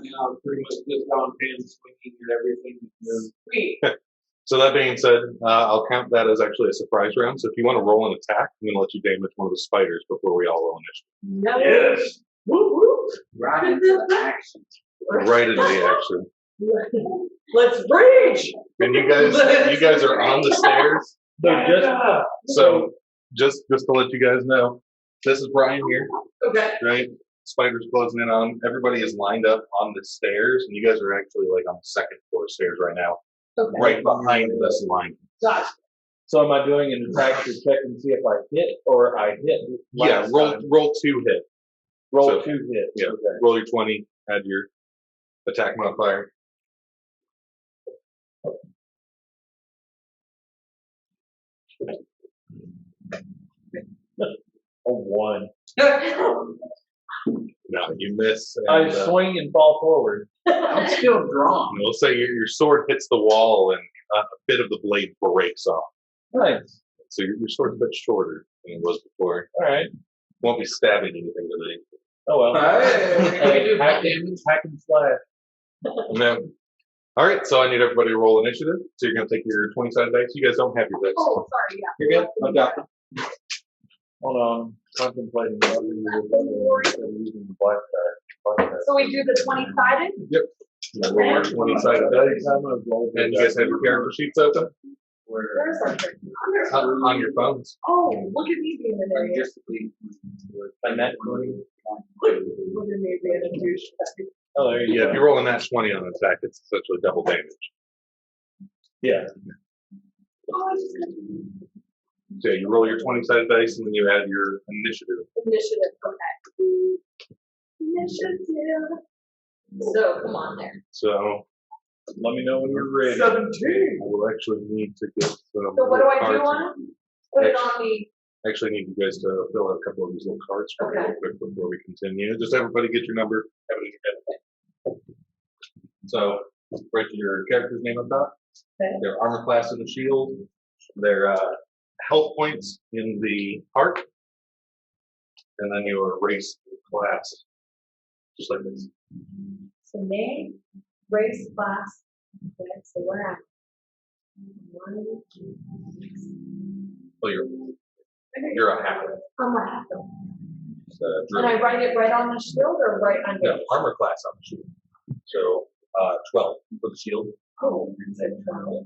now. Pretty much just gone pan swinging and everything. Sweet. So that being said, I'll count that as actually a surprise round. So if you want to roll an attack, I'm going to let you damage one of the spiders before we all roll initiative. No. Yes. Woo woo. Right into the action. Right into the action. Let's rage. And you guys are on the stairs. So just to let you guys know, this is Brian here, Okay. right? Spiders closing in on him. Everybody is lined up on the stairs, and you guys are actually like on the second floor stairs right now, Okay. right behind this line. Gotcha. So am I doing an attack to check and see if I hit or I hit? Yeah, roll 2 hit. Roll so, 2 hits. Yeah, Okay. roll your 20, add your attack modifier. A 1. No, you miss. I And, swing and fall forward. I'm still drawn. we'll say your sword hits the wall and a bit of the blade breaks off. Nice. So your sword's a bit shorter than it was before. All right. Won't be stabbing anything today. Oh well. Hey, hack and slash. No. All right, so I need everybody to roll initiative. So you're going to take your 20-sided dice. You guys don't have your dice. Oh, sorry. Yeah. You're good? I got them. Hold on. Contemplating whether you're using the black card. So we do the 20-sided? Yep. Roll your 20-sided dice. And you guys have your character sheets open Where's our character? on your phones. Oh, look at me being an idiot. And that 20. Look at me being a douche. Oh, there you Yeah, go. if you roll a nat 20 on an attack, it's essentially double damage. Yeah. So you roll your 20-sided dice, and then you add your initiative. Initiative. Okay. Initiative. So come on there. So Let me know when you're ready. 17. I will actually need to get some. So what do I do cards. on it? Put it on the. Actually, need you guys to fill out a couple of these little cards for me real quick before we continue. Just everybody get your number, have it in your head. So, write your character's name up top, their armor class in the shield, their health points in the heart, and then your race class, just like this. So name, race, class. Okay, so where am I? 1, 2, 6. Oh, you're a half. I'm a half. Druid. And I write it right on the shield or right under? No, armor class on the shield. So 12 for the shield, Oh, it's a 12.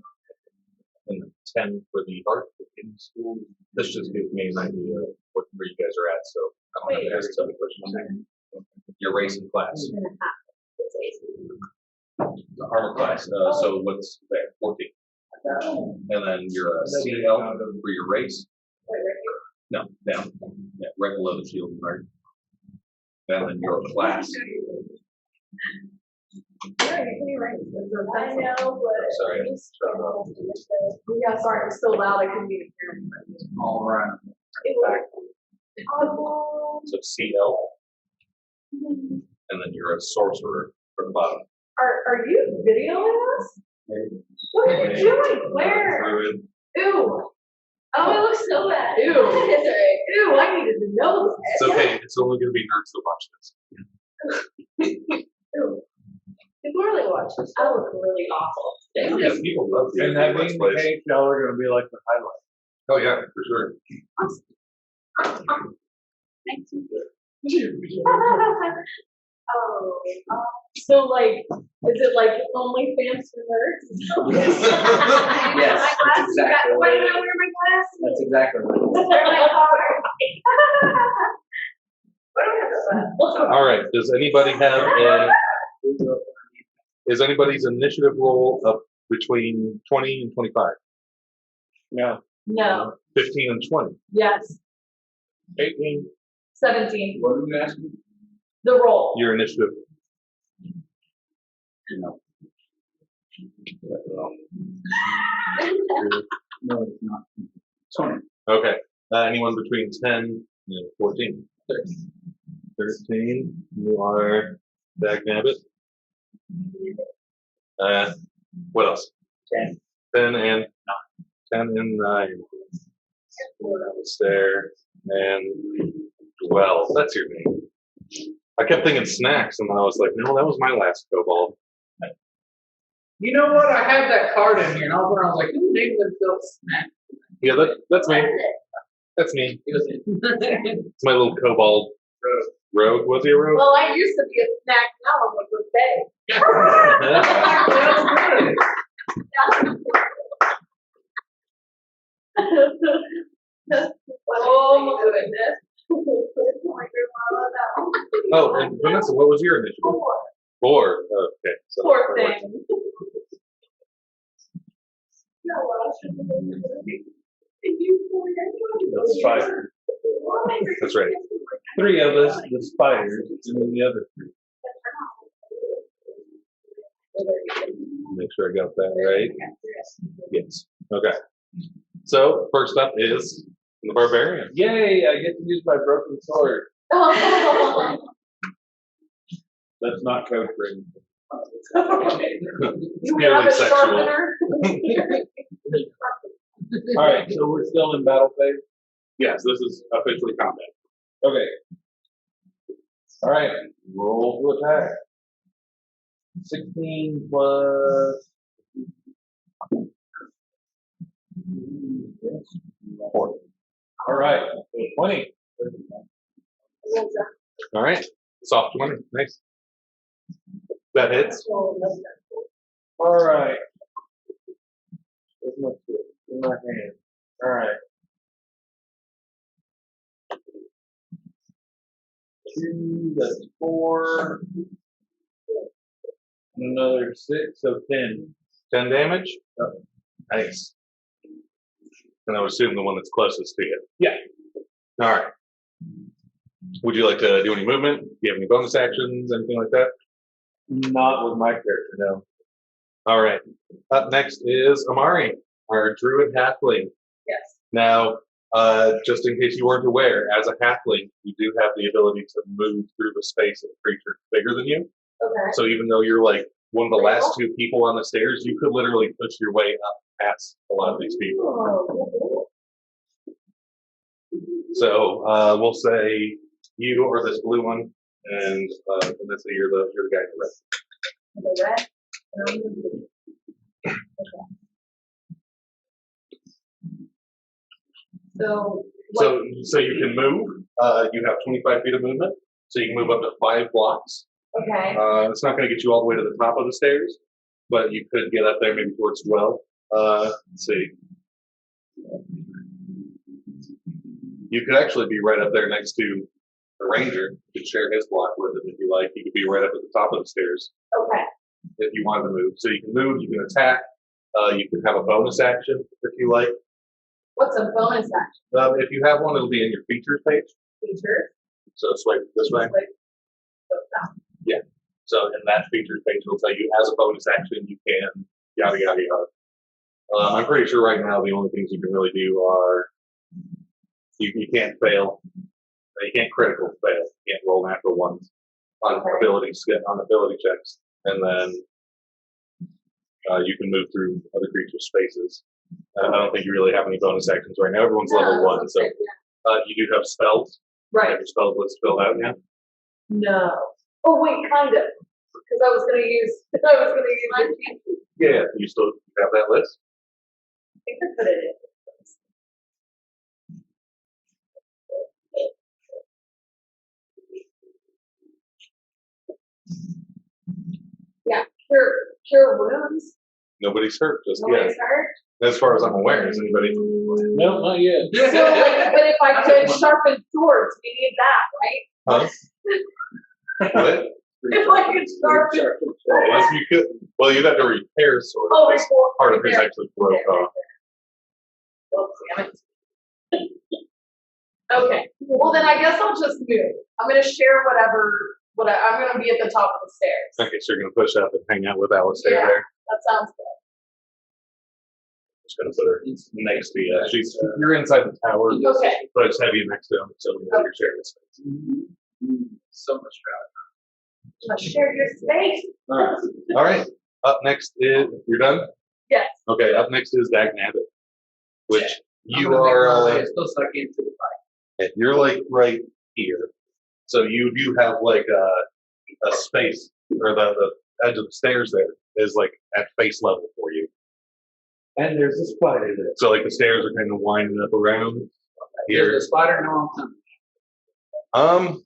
and 10 for the heart. This just gives me an idea of where you guys are at, so I don't have to ask too many questions. Your race and class. I'm gonna have to. It's easy. The armor class, so what's that? 14. And then you're a CL for your race. Wait, right No, down. Yeah, right below the shield, right? And then your class. here. Yeah, you can write it. I know, but. Sorry. Yeah, sorry, it was so loud I couldn't even hear it. All right. It was. So CL, and then you're a sorcerer for the bottom. Are you videoing us? What are you doing? Where? Druid. Ew. Oh, it looks so bad. Ew. Ew, I needed to know that. It's okay. It's only going to be nerds that watch this. Ew. People really watch this. I look really awful. Yeah, people love the And that Let's being Plays. the case, y'all are going to be like the highlight. Oh yeah, for sure. Thank you. Oh, so like, is it like OnlyFans for nerds? Yes, My that's glasses, exactly why what did it I is. wear my glasses? That's exactly right. They're my card. What do I have to say? All right. Does anybody have a? Is anybody's initiative roll up between 20 and 25? No. No. 15 and 20? Yes. 18. 17. What are you asking? The roll. Your initiative. No. No, it's not. 20. Okay. Anyone between 10 and 14? 13. You are Dag Nabit. What else? 10. 10 and 9. 10 and 9. Alastair and 12. That's your name. I kept thinking snacks, and then I was like, no, that was my last kobold. You know what? I have that card in here, and I was like, who named themselves Snack? Yeah, that's me. That's me. It's my little kobold rogue. Was he a rogue? Well, I used to be a snack. Now I'm a good day. Oh my goodness. Oh, and Vanessa, what was your initiative? 4. Okay. So Poor thing. The spiders. That's right. 3 of us, the spiders, and then the other 3. Make sure I got that right. Yes. Okay. So first up is the barbarian. Yay! I get to use my broken sword. Oh. That's not code for anything. It's You purely have a sexual. sharpener? All right, so we're still in battle phase. Yes, this is officially combat. Okay. All right, roll to attack. 16 plus 4. All right, 20. All right. Soft 20. Nice. That hits. All right. Where's my shit? In my hand. All right. 2, that's 4. Another 6, so 10. 10 damage? Oh, nice. And I would assume the one that's closest to you. Yeah. All right. Would you like to do any movement? Do you have any bonus actions, anything like that? Not with my character, no. All right. Up next is Amari, our druid halfling. Yes. Now, just in case you weren't aware, as a halfling, you do have the ability to move through the space of a creature bigger than you. Okay. So even though you're like one of the last 2 people on the stairs, you could literally push your way up past a lot of these people. Oh. So we'll say you are this blue one, and Vanessa, you're the guy in the red. The red? Okay. So, So you can move. You have 25 feet of movement, so you can move up to 5 blocks. okay. It's not going to get you all the way to the top of the stairs, but you could get up there maybe towards 12. Let's see. You could actually be right up there next to the ranger. You could share his block with him if you like. You could be right up at the top of the stairs Okay. if you wanted to move. So you can move, you can attack, you can have a bonus action if you like. What's a bonus action? If you have one, it'll be in your features page. Feature? So swipe this way. Yeah. So in that features page, it'll tell you as a bonus action, you can yada, yada, yada. I'm pretty sure right now the only things you can really do are you can't fail. You can't critical fail. You can't roll natural ones on abilities, on ability checks. And then you can move through other creatures' spaces. I don't think you really have any bonus actions right now. Everyone's level 1, so you do have spells. Right. Have your spells list filled out now? No. Oh wait, kind of. Because I was gonna use my Yeah, you still have that list? I think I put it in. Yeah, cure wounds. Nobody's hurt just yet. Nobody's hurt. As far as I'm aware, is anybody? No, not yet. So, but if I could sharpen swords, we need that, right? Huh? What? If I could sharpen If you could, well, you'd have to repair sort of. Oh, This part of his actually broke off. Well, damn it. Okay. Well, then I guess I'll just move. I'm gonna share I'm gonna be at the top of the stairs. Okay, so you're gonna push up and hang out with Alastair Yeah. there. That sounds good. Just gonna put her next to you. You're inside the tower. Okay. But I just have you next to him, so we know you're sharing the space. So much crowd. Let's share your space. All right. Up next is you're done. Yes. Okay. Up next is Dag Nabit, which I'm you gonna make my are. way as close as I can to the fight. You're like right here. So you do have like a space, or the edge of the stairs there is like at face level for you. And there's a spider there. So like the stairs are kind of winding up around Does here. the spider know I'm coming?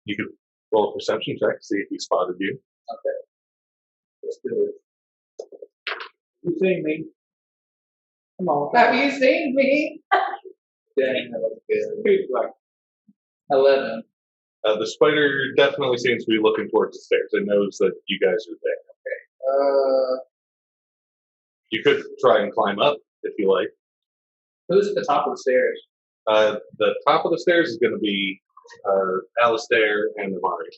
You could roll a perception check, see if he spotted you. Okay. Let's do it. You see me? Come on. Have you seen me? Dang, that looks good. He's like 11. The spider definitely seems to be looking towards the stairs. It knows that you guys are there. You could try and climb up if you like. Who's at the top of the stairs? The top of the stairs is going to be Alastair and Amari.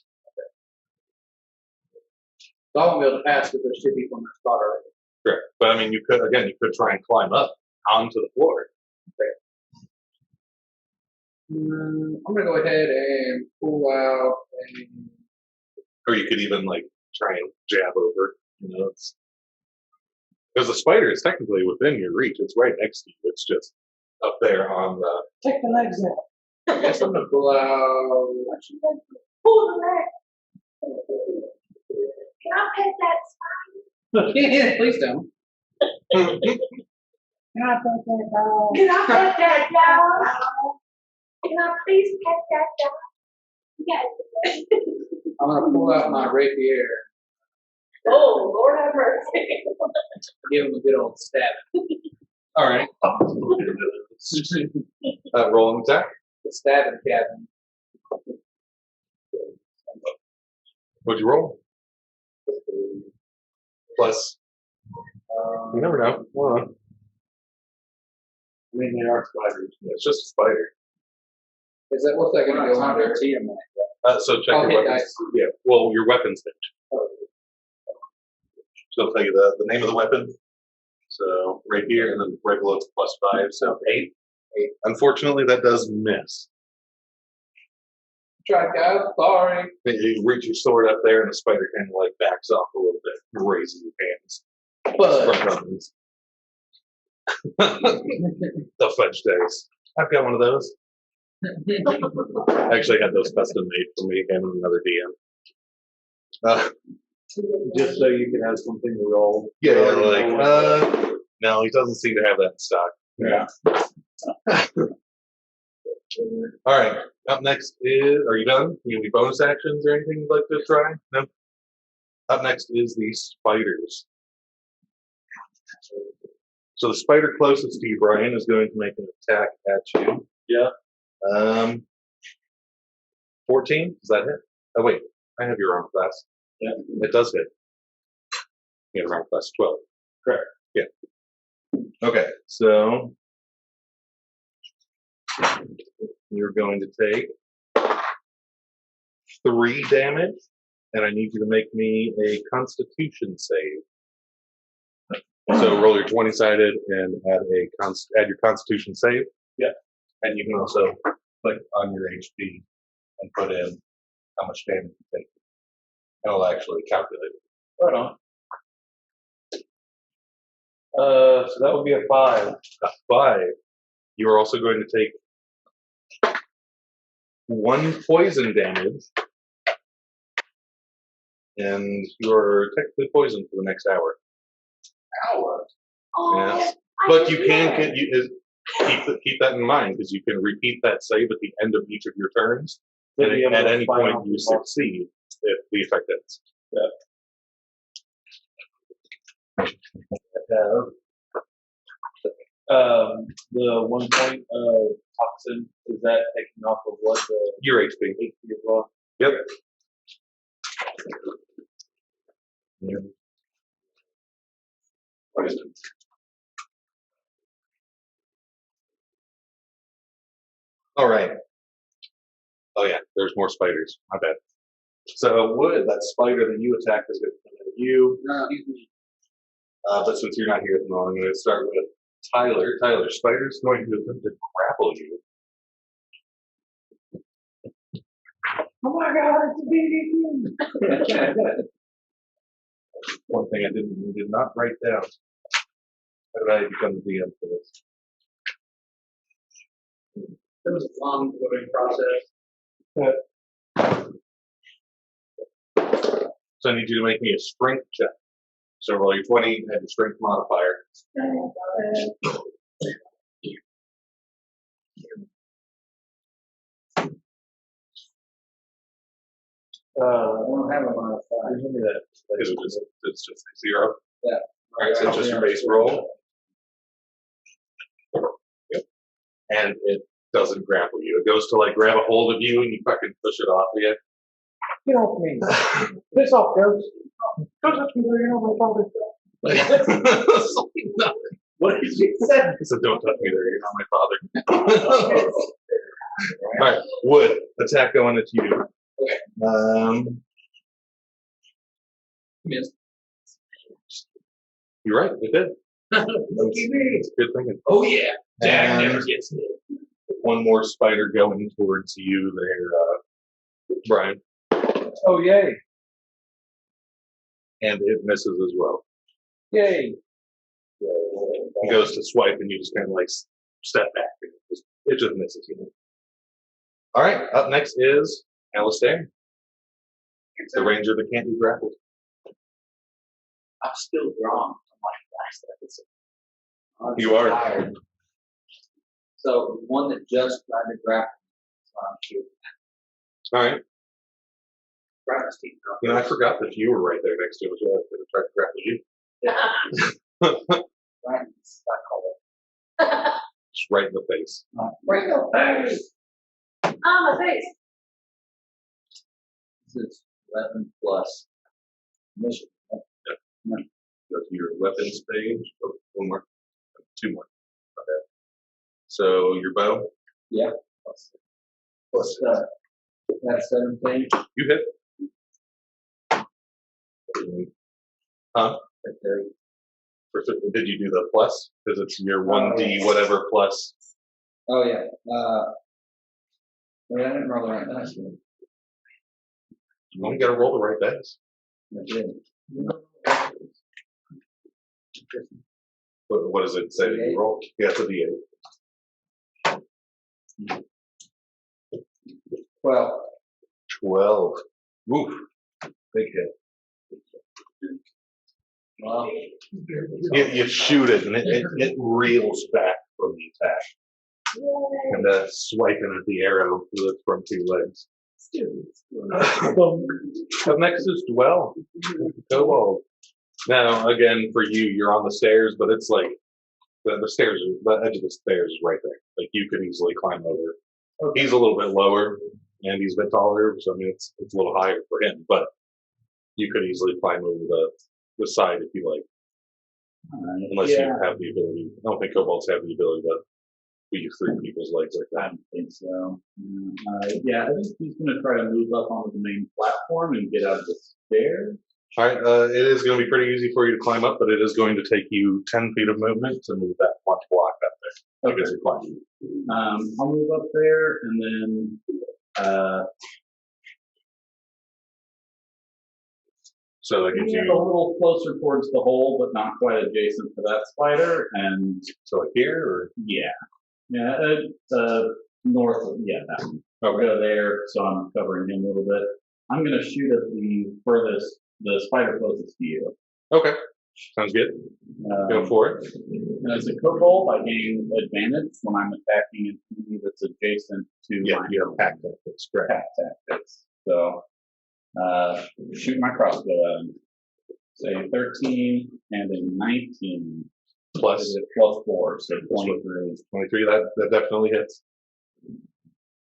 So I won't be able to pass because there's 2 people in that spot already. Correct. But I mean, you could try and climb up onto the floor. I'm gonna go ahead and pull out Or you could even like try and jab over. You know, because the spider is technically within your reach. It's right next to you. It's just up there on the. Take the legs out. I guess I'm gonna pull out. Pull the leg. Can I pet that spider? Please don't. Can I put that dog? Can I pet that dog? Can I please pet that dog? Yes. I'm gonna pull out my rapier. Oh, Lord have mercy. Give him a good old stab. All right. Roll an attack. The stabbing cabin. What'd you roll? Plus. You never know. Hold on. I mean, they are spiders. Yeah, it's just a spider. Is that what's that gonna go under? So check your hit weapons. dice. Yeah. Well, your weapons page. So I'll tell you the name of the weapon. So right here, and then right below it's +5, so 8. Unfortunately, that does miss. Try, guys. Sorry. You reach your sword up there, and the spider kind of like backs off a little bit, and raises your hands. But Front buttons. The fudge dice. I've got one of those. I actually had those custom made for me and another DM. Just so you can have something to roll. Yeah, like, no, he doesn't seem to have that in stock. Yeah. All right, up next is, are you done? You have any bonus actions or anything you'd like to try? No? Up next is the spiders. So the spider closest to you, Brian, is going to make an attack at you. Yeah. 14, does that hit? Oh wait, I have your armor class. Yeah. It does hit. You have armor class 12. Correct. Yeah. Okay, so you're going to take 3 damage, and I need you to make me a Constitution save. So roll your 20-sided and add your Constitution save. Yeah. And you can also click on your HP and put in how much damage you take. And it'll actually calculate it. Right on. So that would be a 5. A 5. You are also going to take 1 poison damage. And you're technically poisoned for the next hour. Oh, Yes. I But didn't you can know. keep that in mind, because you can repeat that save at the end of each of your turns. To be And able at to any fight point off you the boss. succeed if the effect ends. The 1 point of toxin, is that taking off of what the Your HP. HP as well? Yep. Poison. All right. Oh yeah, there's more spiders. My bad. So Wood, that spider that you attacked is going to come at you. No, he's me. But since you're not here at the moment, I'm going to start with Tyler. Tyler, spider's going to attempt to grapple you. Oh my god, it's a BDQ! One thing I did not write down. How did I become the DM for this? It was a long voting process. So I need you to make me a strength check. So roll your 20 and your strength modifier. I don't have a modifier. Give me that. It's just a 0. Yeah. All right, so it's just your base roll. Yep. And it doesn't grapple you. It goes to like grab a hold of you and you fucking push it off again. Get off me. Piss off, ghost. Don't touch me there, you know my father. What did you say? I said, don't touch me there, you're not my father. Alright, Wood, attack going at you. Yes. You're right, it did. Looky me. It's good thinking. Oh yeah. Dag And never gets hit. one more spider going towards you there, Brian. Oh, yay. And it misses as well. Yay. He goes to swipe and you just kind of like step back. It just misses you. Alright, up next is Alastair. The ranger that can't be grappled. I'm still drawn from my last episode. I'm You are. tired. So the one that just tried to grapple me, so I'm shooting. Alright. Grab his teeth. You know, I forgot that you were right there next to him as well. I could have tried to grapple you. Right, I call it. Just right in the face. Right in the face. My face. This is 11 plus mission. Go to your weapons page. Oh, one more. 2 more. Okay. So your bow, Yeah. Plus that 17 you hit. Huh? right there. Did you do the plus? Because it's your 1d whatever plus. Oh yeah. Wait, I didn't roll the right dice. You only got to roll the right dice. I did. What does it say that you roll? Yeah, it's a d8. Well, 12. Oof. Big hit. well, You shoot it and it reels back from the attack. And swiping at the arrow with its front 2 legs. Up next is Dwell. Kobold. Now, again, for you, you're on the stairs, but it's like the stairs, the edge of the stairs is right there. Like you could easily climb over. He's a little bit lower and he's a bit taller, so I mean it's a little higher for him, but you could easily climb over the side if you like. Unless you have the ability. I don't think kobolds have the ability to weave through people's legs like I that. don't think so. Yeah, I think he's going to try to move up onto the main platform and get out of the stairs. Alright, it is going to be pretty easy for you to climb up, but it is going to take you 10 feet of movement to move that one block up there. Because you're climbing. I'll move up there and then So that gets get a you, little closer towards the hole, but not quite adjacent to that spider. And so like here, or? North of, that one. I'll go there, so I'm covering him a little bit. I'm going to shoot at the spider closest to you. Okay, sounds good. Go for it. And as a kobold, I gain advantage when I'm attacking an enemy that's adjacent to Yeah, my you have pack tactics, correct. attack tactics. So, shoot my crossbow at him. Say 13 and a 19. Plus Is it plus 4, so 23. 23, that definitely hits.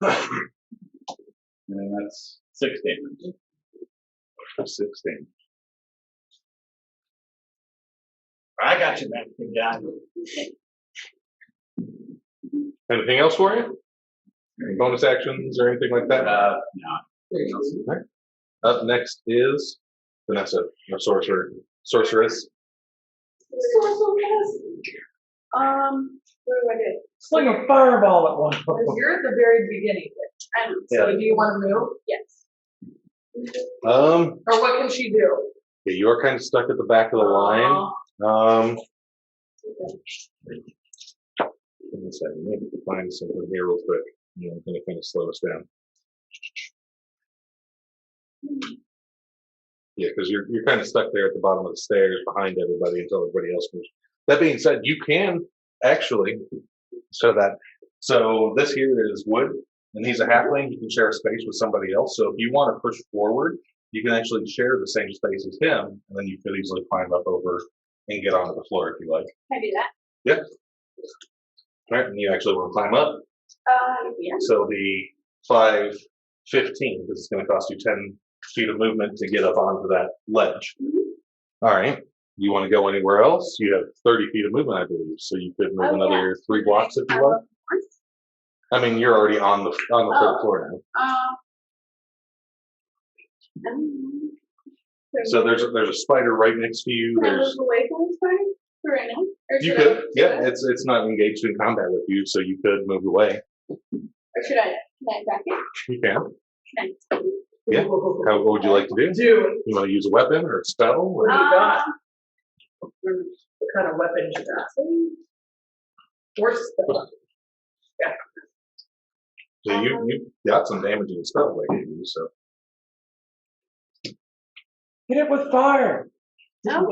And that's 6 damage. 16. I got you, man. Big guy. Anything else for you? Any bonus actions or anything like that? No. Up next is Vanessa, a sorceress. What do I do? Sling a fireball at one point. You're at the very beginning. And so do you want to move? Yes. Or what can she do? Yeah, you're kind of stuck at the back of the line. Give me a second. Maybe we can find something here real quick. You know, I'm going to kind of slow us down. Yeah, because you're kind of stuck there at the bottom of the stairs behind everybody until everybody else moves. That being said, you can actually so this here is Wood, and he's a halfling. You can share a space with somebody else. So if you want to push forward, you can actually share the same space as him, and then you could easily climb up over and get onto the floor if you like. Can I do that? Yeah. All right, and you actually want to climb up. Yeah. So the 5:15, because it's going to cost you 10 feet of movement to get up onto that ledge. All right. You want to go anywhere else? You have 30 feet of movement, I believe. So you could move another 3 blocks if you like. I mean, you're already on the third floor now. So there's a spider right next to you. Can I There's move away from the spider for right now? Or you should could, I- yeah. It's not engaged in combat with you, so you could move away. Or should I? Can I attack it? You can. Can I? Yeah. How what would you like to do? Dude, You want to use a weapon or a spell? Or? what do you got? Um, What kind of weapon you got? Or spell? Yeah. So you got some damaging spells I gave you, so Hit it with fire. I have I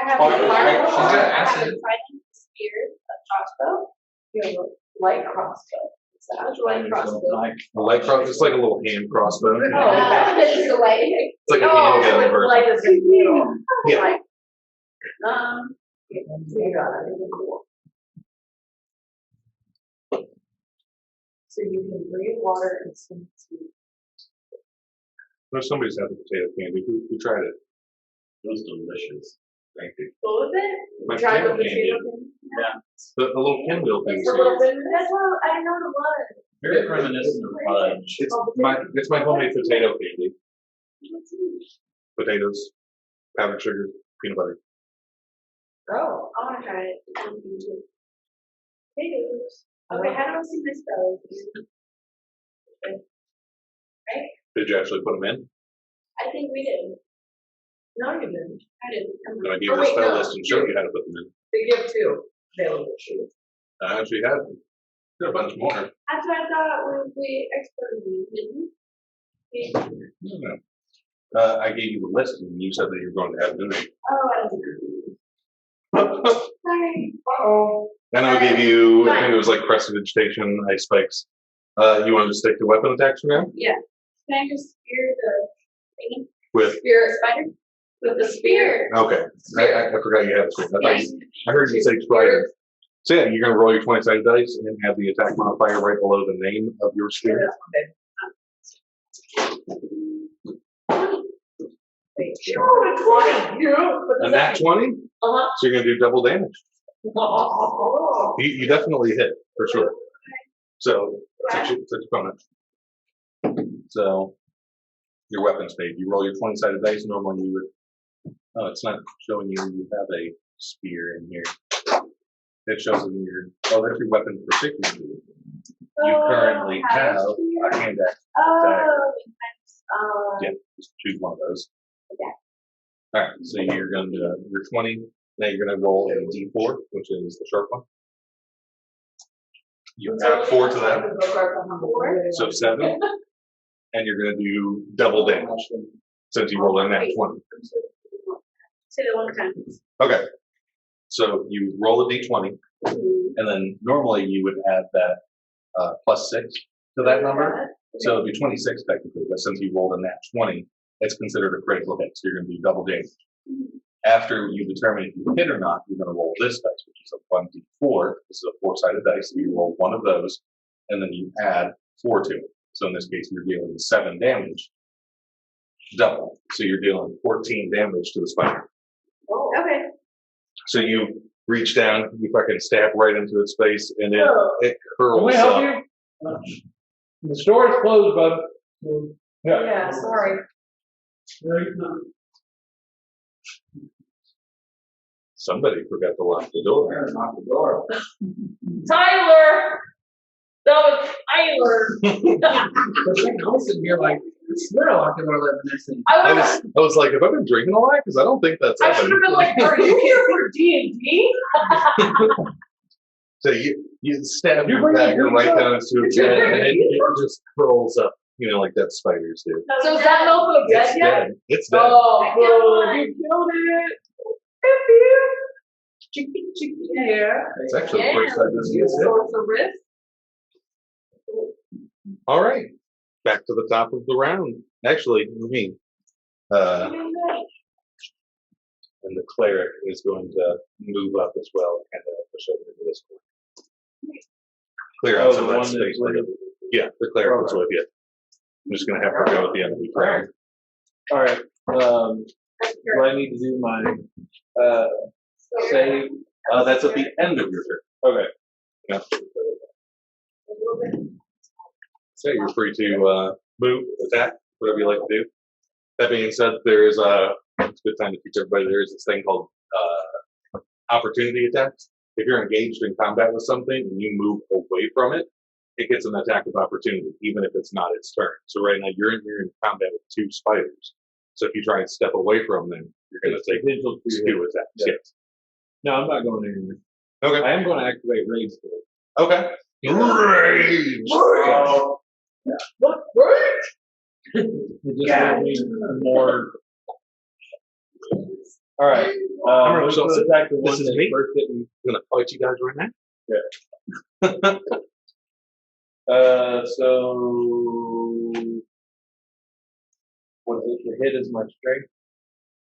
have Oh, a she's fire. got I have acid. a trident, spear, a crossbow. You have a light crossbow. It's a light crossbow. a light cross. It's like a little hand crossbow. It's a light. It's like a Oh, handgun so version. light is in the middle. Yeah. Light. You got it. Cool. So you can breathe water and swim. No, somebody's had the potato candy. Who tried it? It was delicious. Thank you. What was it? My Tried potato the candy. potato candy? The little pinwheel things. It's a little bit. That's what I know the one. Very reminiscent of fudge. It's my homemade potato candy. Potatoes, powdered sugar, peanut butter. Oh, I want to try it. Potatoes. Okay, how do I see my spells? Right? Did you actually put them in? I think we did. No, you didn't. I didn't. I'm Can I like, give you the wait, spell no. list and show you how to put them in? They give 2 available shoes. I actually have a bunch more. That's what I thought we exported, didn't we? No. I gave you the list and you said that you were going to have it in there. Oh, I didn't. Sorry. Uh-oh. And I gave you, I think it was like prestidigitation, ice spikes. You wanted to stick to weapon attacks for now? Yeah. Can I just spear the thingy? With, Spear a spider? With the spear. okay. I forgot you had a screen. I heard you say trident. So yeah, you're going to roll your 20-sided dice and have the attack modifier right below the name of your spear. Oh, 20. And that 20, Uh-huh. so you're going to do double damage. You definitely hit, for sure. So, such a bonus. So, your weapons page. You roll your 20-sided dice. Normally you would, oh, it's not showing you have a spear in here. It shows it in your, oh, that's your weapon particularly. You currently have a hand axe. Oh, Yeah, just choose one of those. Okay. All right, so you're going to, your 20, now you're going to roll a d4, which is the sharp one. You add 4 to that, so 7. And you're going to do double damage since you rolled in that 20. Say that one more time. Okay, so you roll a d20, and then normally you would add that plus 6 to that number. So it'd be 26 technically, but since you rolled a nat 20, it's considered a critical hit, so you're going to do double damage. After you determine if you hit or not, you're going to roll this dice, which is a 1d4. This is a 4-sided dice, so you roll one of those, and then you add 4 to it. So in this case, you're dealing 7 damage, double. So you're dealing 14 damage to the spider. Okay. So you reach down, you fucking stab right into its face, and it Can curls we help up. you? The store is closed, bud. Yeah, sorry. Somebody forgot to lock the door. Knock the door. Tyler! That was Tyler! I was sitting here like, smell like I'm reminiscing. I was like, have I been drinking a lot? Because I don't think that's I should have been like, are you here for D&D? So you stab You your bring the dagger drink right up? down into its head, and it just curls up. You know, like dead spiders do. So is that mofo dead It's yet? dead. It's dead. Oh, I killed good. one. You killed it. Chicky, chicky, yeah. It's actually the first I've seen You it. sorceress. All right. Back to the top of the round. Actually, me. And the cleric is going to move up as well and kind of push over into this corner. Clear out some of that space for you. Yeah, the cleric was with you. I'm just going to have her go at the end of the round. All right. Do I need to do my save? That's at the end of your turn. Okay. Yeah. So you're free to move, attack, whatever you like to do. That being said, there is it's a good time to teach everybody, there is this thing called opportunity attacks. If you're engaged in combat with something and you move away from it, it gets an attack of opportunity, even if it's not its turn. So right now you're in combat with 2 spiders. So if you try and step away from them, you're going to take Potential to 2 attacks. Yeah. Yes. No, I'm not going anywhere. Okay. I am going to activate rage skill. Okay. Rage! So, What? Rage? it just gives me more. All right. Remember, I'm so going to attack the one this is that me. first hit me. I'm going to fight you guys right now. So what is it? The hit is my strength.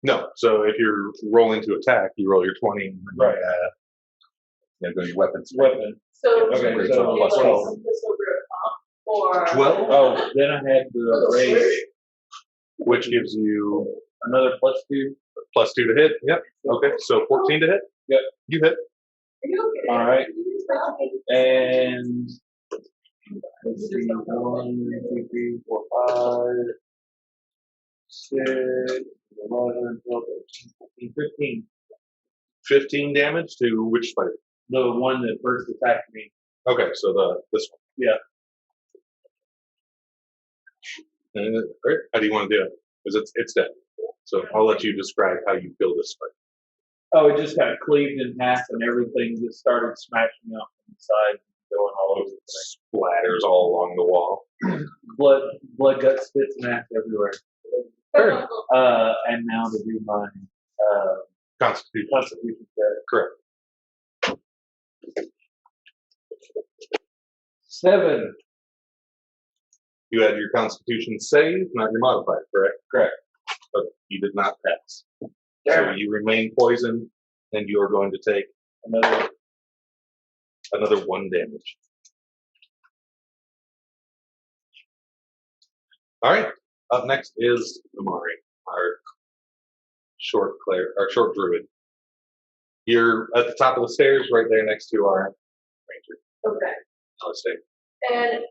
No. So if you're rolling to attack, you roll your 20. And then Right. go to your weapons. Weapon. So, Okay, you so get plus like 12. some pistol grip, or 12, Oh, then I had the rage. which gives you Another +2. plus 2 to hit. Yep. Okay. So 14 to hit. Yep. You hit. Are you okay? All right. And let's see, 1, 2, 3, 4, 5, 6, 11, 12, 13, 14, 15. 15 damage to which spider? The one that first attacked me. Okay, so this one. Yeah. All right. How do you want to do it? Because it's dead. So I'll let you describe how you kill this spider. Oh, it just got cleaved in half and everything just started smashing up from the side, going all over the place. Splatters all along the wall. Blood, guts, spits, and ass everywhere. Sure. And now to do my Constitution. constitution check. Correct. 7. You had your Constitution save, not your modifier, correct? Correct. Okay. You did not pass. So Damn. you remain poisoned, and you are going to take another 1 damage. All right. Up next is Amari, our short druid. You're at the top of the stairs, right there next to our ranger. Okay. Alastair. And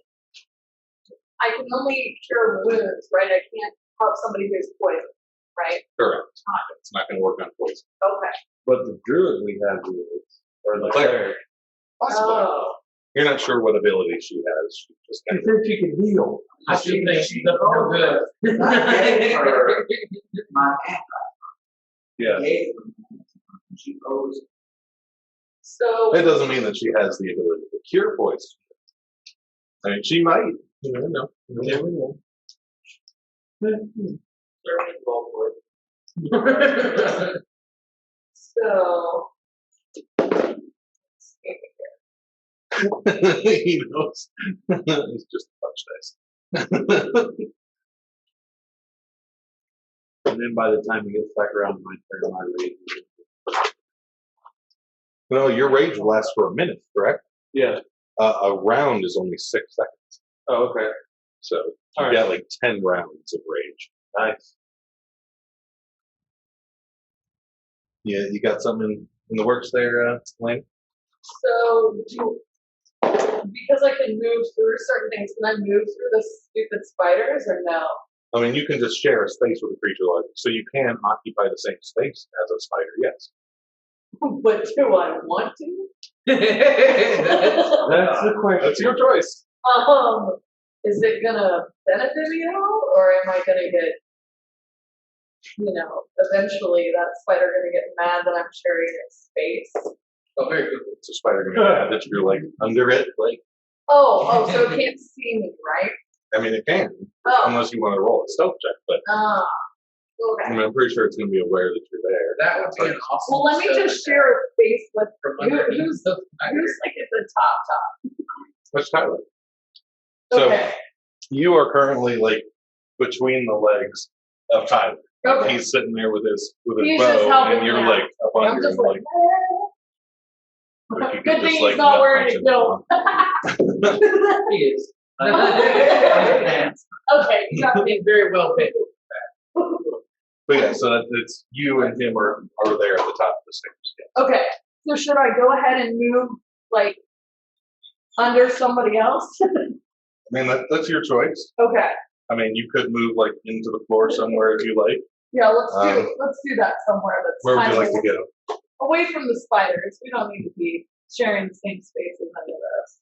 I can only cure wounds, right? I can't help somebody who's poisoned, right? Correct. It's not going to work on poison. Okay. But the druid we have is, or the Cleric. cleric. Oh. You're not sure what ability she has. She just kind of, said she can heal. I should think she's up no good. My aunt Yeah. gave her. She owes So. it doesn't mean that she has the ability to cure poison. I mean, she might. You never know. You never know. So. He knows. It's just a touch dice. And then by the time it gets back around my turn, my rage. No, your rage will last for a minute, correct? Yeah. A round is only 6 seconds. Oh, okay. So you All right. got like 10 rounds of rage. Nice. Yeah, you got something in the works there, Lane? So, because I can move through certain things, can I move through the stupid spiders or no? I mean, you can just share a space with a creature like so you can occupy the same space as a spider, yes. But do I want to? That's the question. That's your choice. Is it gonna benefit me at all, or am I gonna get, eventually that spider gonna get mad that I'm sharing its space? Oh, very good. It's a spider gonna have that you're like under it, like Oh, so it can't see me, right? I mean, it can, Oh, unless you want to roll a stealth check, but okay. I mean, I'm pretty sure it's going to be aware that you're there. That would be an awesome. Well, let me just share a space with who's the like at the top. That's Tyler. So Okay. you are currently like between the legs of Tyler. Okay. He's sitting there with his He's just bow, helping and you're me like out. up I'm under just him, like, like you could good just, thing like, he's not nut wearing punch a him. kilt. He is. Okay, you got me. He's very well paid. But yeah, so it's you and him are there at the top of the stairs. Yeah. Okay, so should I go ahead and move like under somebody else? I mean, that's your choice. Okay, I mean, you could move like into the floor somewhere if you like. yeah, let's do that somewhere that's Where would kind you of like to go? away from the spiders. We don't need to be sharing the same space as any of us.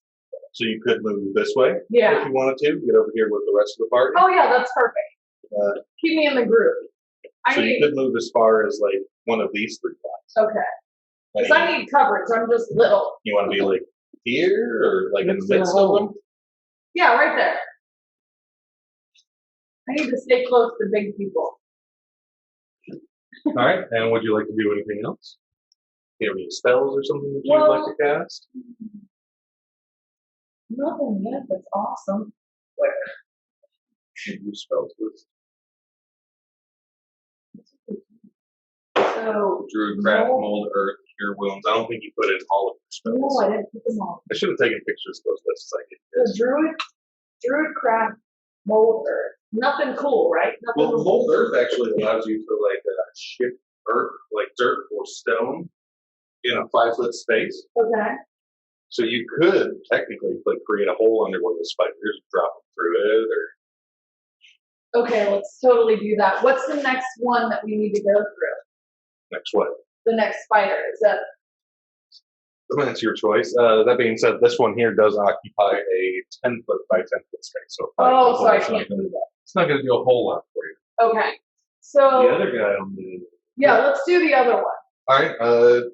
So you could move this way Yeah. if you wanted to. Get over here with the rest of the party. Oh yeah, that's perfect. Keep me in the group. So you could move as far as like one of these 3 blocks. Okay, because I need coverage. I'm just little. You want to be like here or like in the midst of them? Yeah, right there. I need to stay close to big people. All right. And would you like to do anything else? Do you have any spells or something that you would like to cast? Nothing yet. That's awesome. Use spells with So Druid, Craft, Mold, Earth, Cure Wounds. I don't think you put in all of your no, spells. I didn't put them all. I should have taken pictures of those lists I So druid craft, mold earth. Nothing cool, right? Nothing Well, Mold Earth actually allows you to like shift earth, like dirt or stone, in a 5-foot space. Okay. So you could technically like create a hole under one of the spiders, drop them through it, or Okay, let's totally do that. What's the next one that we need to go through? next what? The next spider. Is that That's your choice. That being said, this one here does occupy a 10-foot by 10-foot space. So so I can't do that. It's not going to do a whole lot for you. Okay. So The other guy on the yeah, let's do the other one. all right.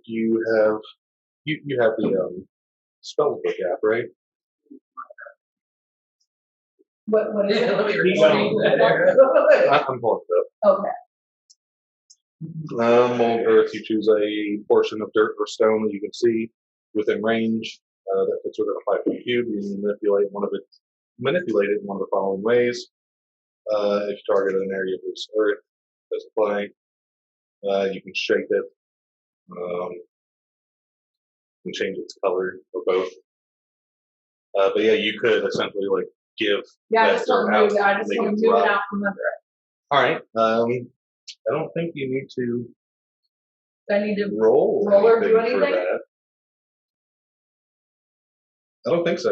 You have the spell book app, right? What is it? Let me Read that. I'm pulling it up. Okay. Mold Earth, you choose a portion of dirt or stone that you can see within range that fits within a 5-foot cube. You manipulate it in one of the following ways. If you target an area of loose earth, as a play, you can shake it. You can change its color or both. But yeah, you could essentially like give. Yeah, I that just want dirt to move out it. I and just make want it to move it drop. out from under it. All right. I don't think you need to Do I need to roll or do for anything? that. I don't think so.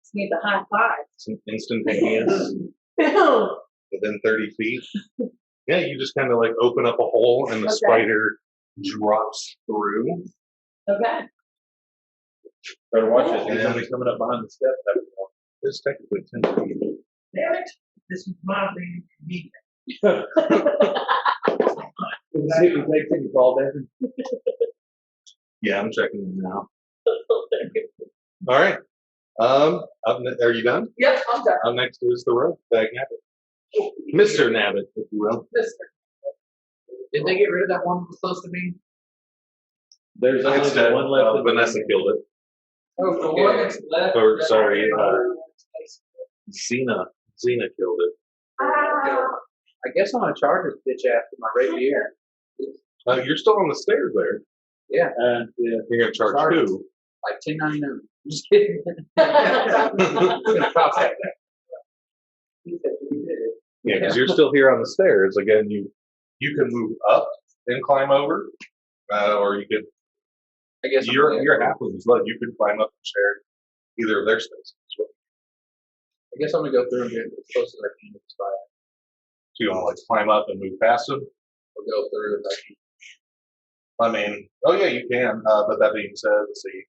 Just need the high five. It's instantaneous Ew. within 30 feet. Yeah, you just kind of like open up a hole and the Okay. spider drops through. Okay. Better watch it. And He's then- only coming up behind the step. It's technically 10 feet. Damn it, this is my thing. Me. Let's see if he takes any fall damage. Yeah, I'm checking it now. All right. Are you done? Yep, I'm done. Up next is the road, Dag Nabit. Mr. Nabit, if you will. Mister. Did they get rid of that one that was close to me? There's only It's the dead. one left. in the- Vanessa killed it. Oh, the one that's left. Or, sorry, Xena killed it. I guess I'm gonna charge this bitch after my rapier. You're still on the stairs there. Yeah, Yeah. You're going to charge Sorry. 2. like $10.99. I'm just kidding. It's gonna cost that. Yeah, because you're still here on the stairs. Again, you can move up and climb over, or you could. I guess You're halfway as well. You could climb up and share either of their spaces. I guess I'm gonna go through and get as close as I can to the spire. So you want to like climb up and move past them? Or go through as I can. I mean, oh yeah, you can. But that being said, let's see.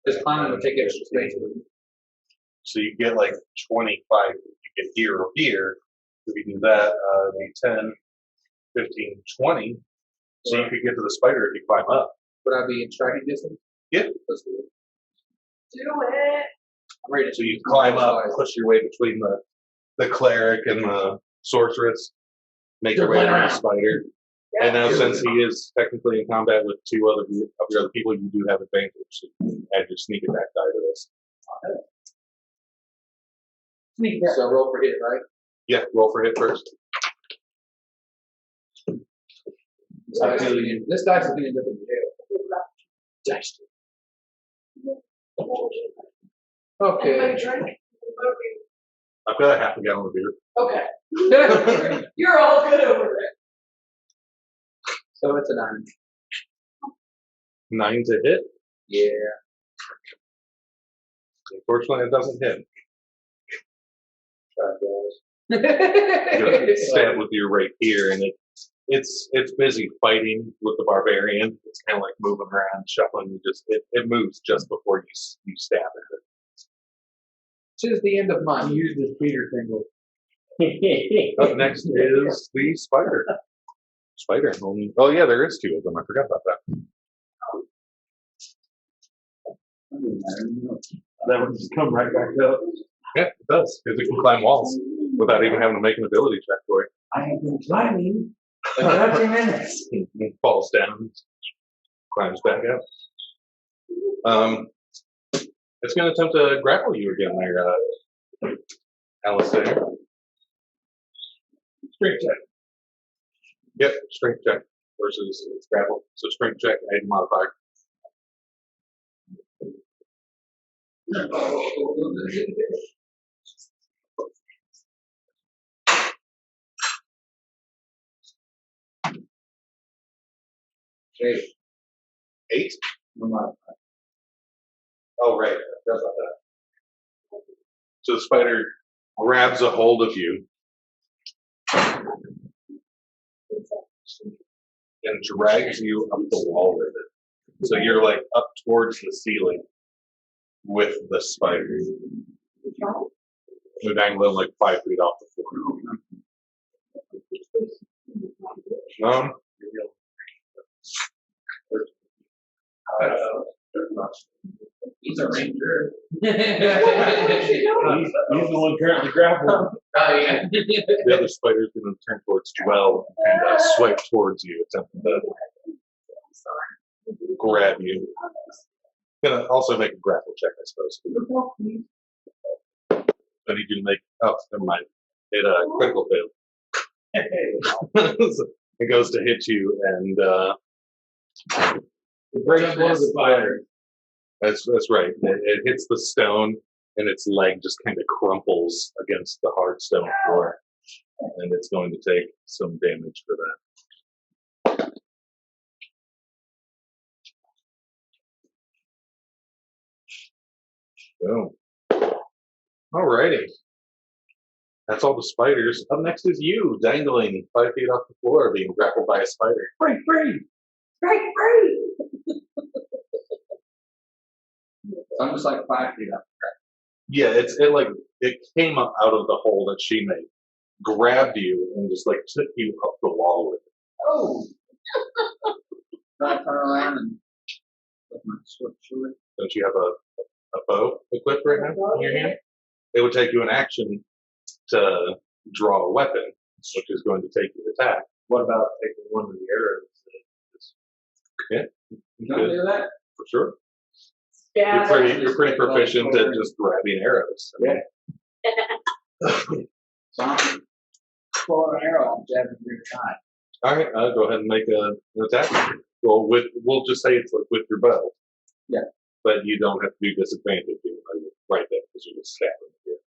Just climbing will take extra space. So you get like 25. You get here or here. If you do that, it'd be 10, 15, 20. So you could get to the spider if you climb up. Would I be in striking distance? Yeah. Let's do it. Do it. I'm ready to So you climb up, push your way between the cleric and the sorceress make their way around the spider. And now, since he is technically in combat with two of your other people, you do have advantage. So you can add your sneak attack die to this. So roll for hit, right? Yeah, roll for hit first. This dice is going to end up in jail. Okay. Anybody drink? I've got a half a gallon of beer. Okay. You're all good over there. So it's a 9. 9 to hit. Yeah. Unfortunately, it doesn't hit. Try You're gonna it. stab with your right here, and it's busy fighting with the barbarian. It's kind of like moving around, shuffling. It moves just before you stab at it. Tis the end of mine. Use this Peter thing. Up next is the spider. Spider. Oh yeah, there is 2 of them. I forgot about that. That one just come right back up. Yeah, it does. Because it can climb walls without even having to make an ability check for it. I have been climbing for 30 minutes. It falls down, climbs back up. It's going to attempt to grapple you again there, Alastair. Strength check. Yep, strength check versus grapple. So strength check, add modifier. Okay. 8? No modifier. Oh, right. I forgot about that. So the spider grabs a hold of you and drags you up the wall with it. So you're like up towards the ceiling with the spider. You're dangling like 5 feet off the floor. He's a ranger. He's the one currently grappling. Oh, yeah. The other spider's going to turn towards 12 and swipe towards you, attempting to grab you. Going to also make a grapple check, I suppose. I need you to make. Oh, never mind. It critical fail. So it goes to hit you, and It breaks one of the spider. that's right. It hits the stone, and its leg just kind of crumples against the hard stone floor, and it's going to take some damage for that. Boom. Alrighty. That's all the spiders. Up next is you, dangling 5 feet off the floor, being grappled by a spider. Break free! Break free! So I'm just like 5 feet up. Yeah, it came up out of the hole that she made, grabbed you, and just like took you up the wall with it. Oh! Can I turn around and put my sword through it? Don't you have a bow equipped right now in your hand? It would take you an action to draw a weapon, which is going to take your attack. What about taking one of the arrows? You can do that? For sure. Yeah. You're pretty proficient at just grabbing arrows. So I'm pulling an arrow, I'm jabbing through your eye. All right, go ahead and make an attack. Well, we'll just say it's like with your bow. Yeah. But you don't have to do disadvantage even though you're right there because you're just stabbing here.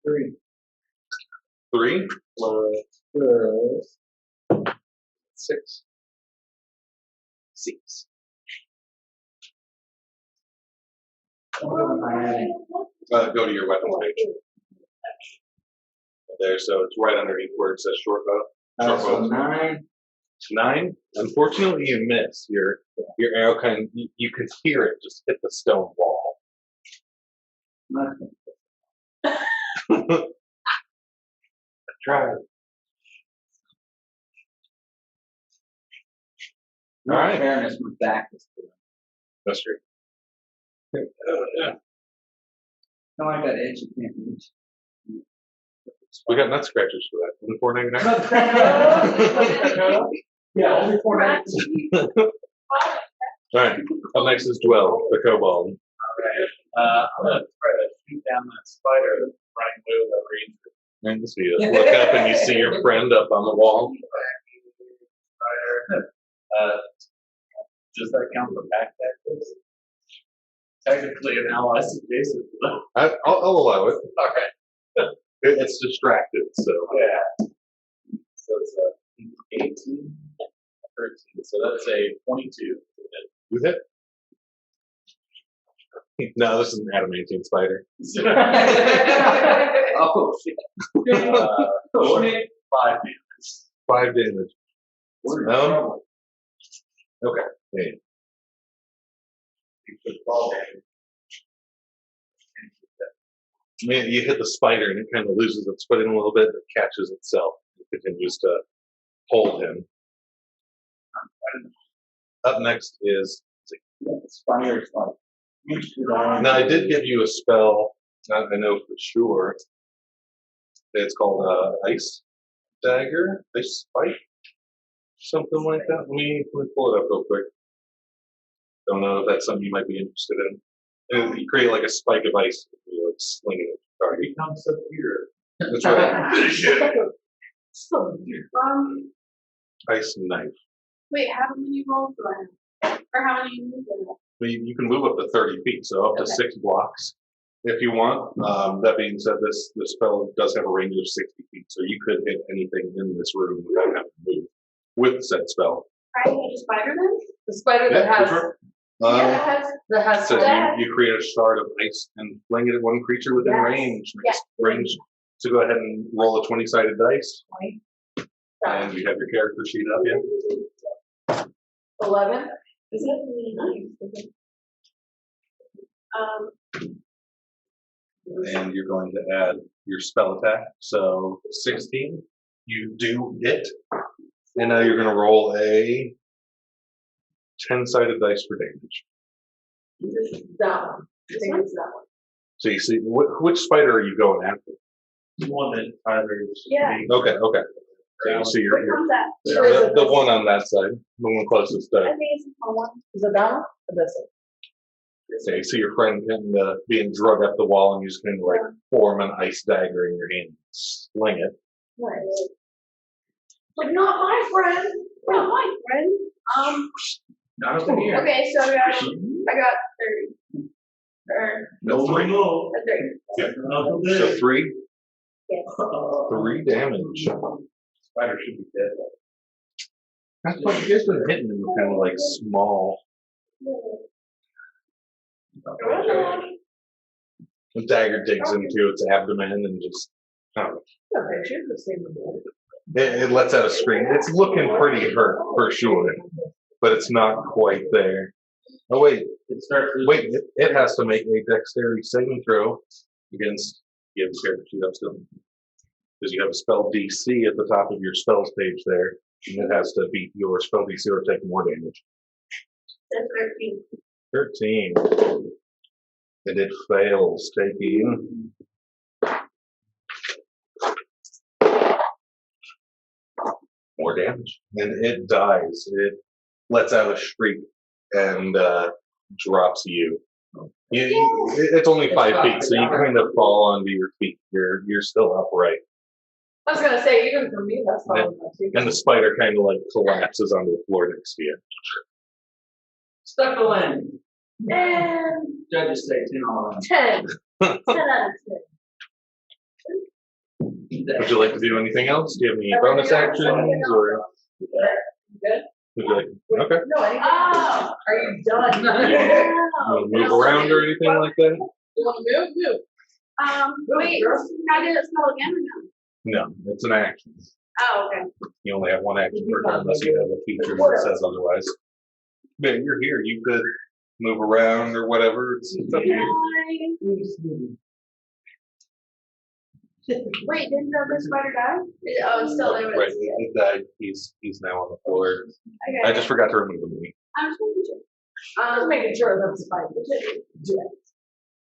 3. 3 plus 6. 6. What am I adding? Go to your weapons page. There, so it's right underneath where it says short bow. Short So bow. 9. 9. Unfortunately, you miss. Your arrow you could hear it just hit the stone wall. Nothing. I tried. In All right. fairness, my back is to That's true. Yeah. No, I got edge. You can't reach. We got nut scratchers for that. Only $4.99. Yeah, only 4 nights. All right. Up next is Dwell, the kobold. I'm gonna try to shoot down that spider that's running away with that ranger. And so you look up and you see your friend up on the wall. Does that count for backpack? Technically an ally adjacent. I'll allow it. Okay. It's distracted, so. Yeah. So it's 18, 13. So that's a 22. You hit? No, this is an adamantine spider. Oh shit. 5 damage. 5 damage. Okay. Yeah. Man, you hit the spider and it kind of loses its footing a little bit, but catches itself. It continues to hold him. Up next is. Spider's like. Now, I did give you a spell, I know for sure. It's called Ice Dagger, Ice Spike, something like that. Let me pull it up real quick. Don't know if that's something you might be interested in. And you create like a spike of ice and you like sling it at the target. He comes up here. That's right. Ice knife. Wait, how many rolls do I have? Or how many moves do I have? You can move up to 30 feet, so up to 6 blocks if you want. That being said, this spell does have a range of 60 feet, so you could hit anything in this room without having to move with said spell. I hit a spider then? The spider that has. Sure. That has. So you create a shard of ice and fling it at one creature within range. Range. So go ahead and roll a 20-sided dice. And you have your character sheet up, yeah? 11. Is that really nice? And you're going to add your spell attack. So 16, you do hit. And now you're going to roll a 10-sided dice for damage. That one. I think it's that one. So you see, which spider are you going after? The one that Tyler's. Yeah. Okay. So you see Which one's that? the one on that side, the one closest to. I think it's the one. Is it that one? Or this one? So you see your friend kind of being drugged up the wall, and you just kind of like form an ice dagger in your hand, sling it. Nice. But not my friend. Not my friend. Not up in here. Okay, so I got 30. Or No, 3. No. 30. Yeah. So 3. Yes. 3 damage. Spider should be dead. That's what you guys been hitting them kind of like small. The dagger digs into its abdomen and just. It lets out a scream. It's looking pretty hurt for sure, but it's not quite there. Oh wait, it has to make a dexterity saving throw against. You have the character sheet up still, because you have a spell DC at the top of your spells page there, and it has to beat your spell DC or take more damage. 13. And it fails, taking. More damage. And it dies. It lets out a shriek and drops you. It's only 5 feet, so you kind of fall onto your feet. You're still upright. I was gonna say, even for me, that's probably not too And the spider kind of like collapses onto the floor next to you. Stuck the land. And Judges say 10 on 10. 10 out of 10. Would you like to do anything else? Do you have any bonus actions or? Good? Would you like, okay. No, anything. Oh, are you done? You want to move around or anything like that? You want to move? Move. Wait, I did it spell again or no? No, it's an action. Oh, okay. You only have one action per turn unless you have a feature that says otherwise. But you're here. You could move around or whatever. It's up to you. Wait, didn't the spider die? Oh, it's still there. Right, it died. He's now on the floor. Okay. I just forgot to remove the movie. I was making sure. I'm making sure that's fine.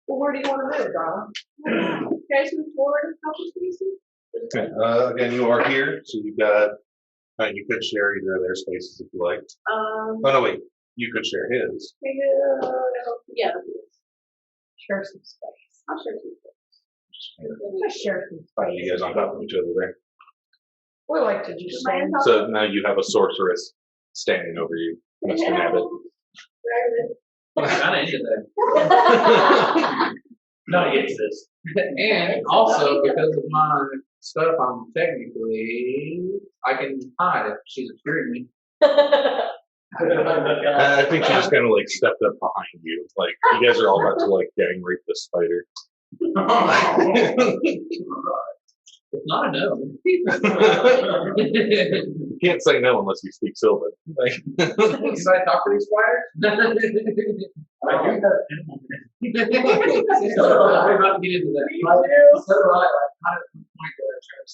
Well, where do you want to move, darling? Guys, move forward a couple spaces. Okay. Again, you are here, so you've got. You could share either of their spaces if you like. Oh no, wait. You could share his. Yeah. Share some space. I'll share some space. Just share some space. You guys on top of each other there. We like to just stand up. So now you have a sorceress standing over you, Mr. Nabit. Kind of into that. No, it's this. And also, because of my stuff, I'm technically, I can hide if she's obscuring me. I think she just kind of like stepped up behind you. Like you guys are all about to like gang rape the spider. It's not a no. You can't say no unless you speak Sylvan. Like, Should I talk to these spiders? I do have We're about to get into that. So do I. Like, how did the point that I'm trying to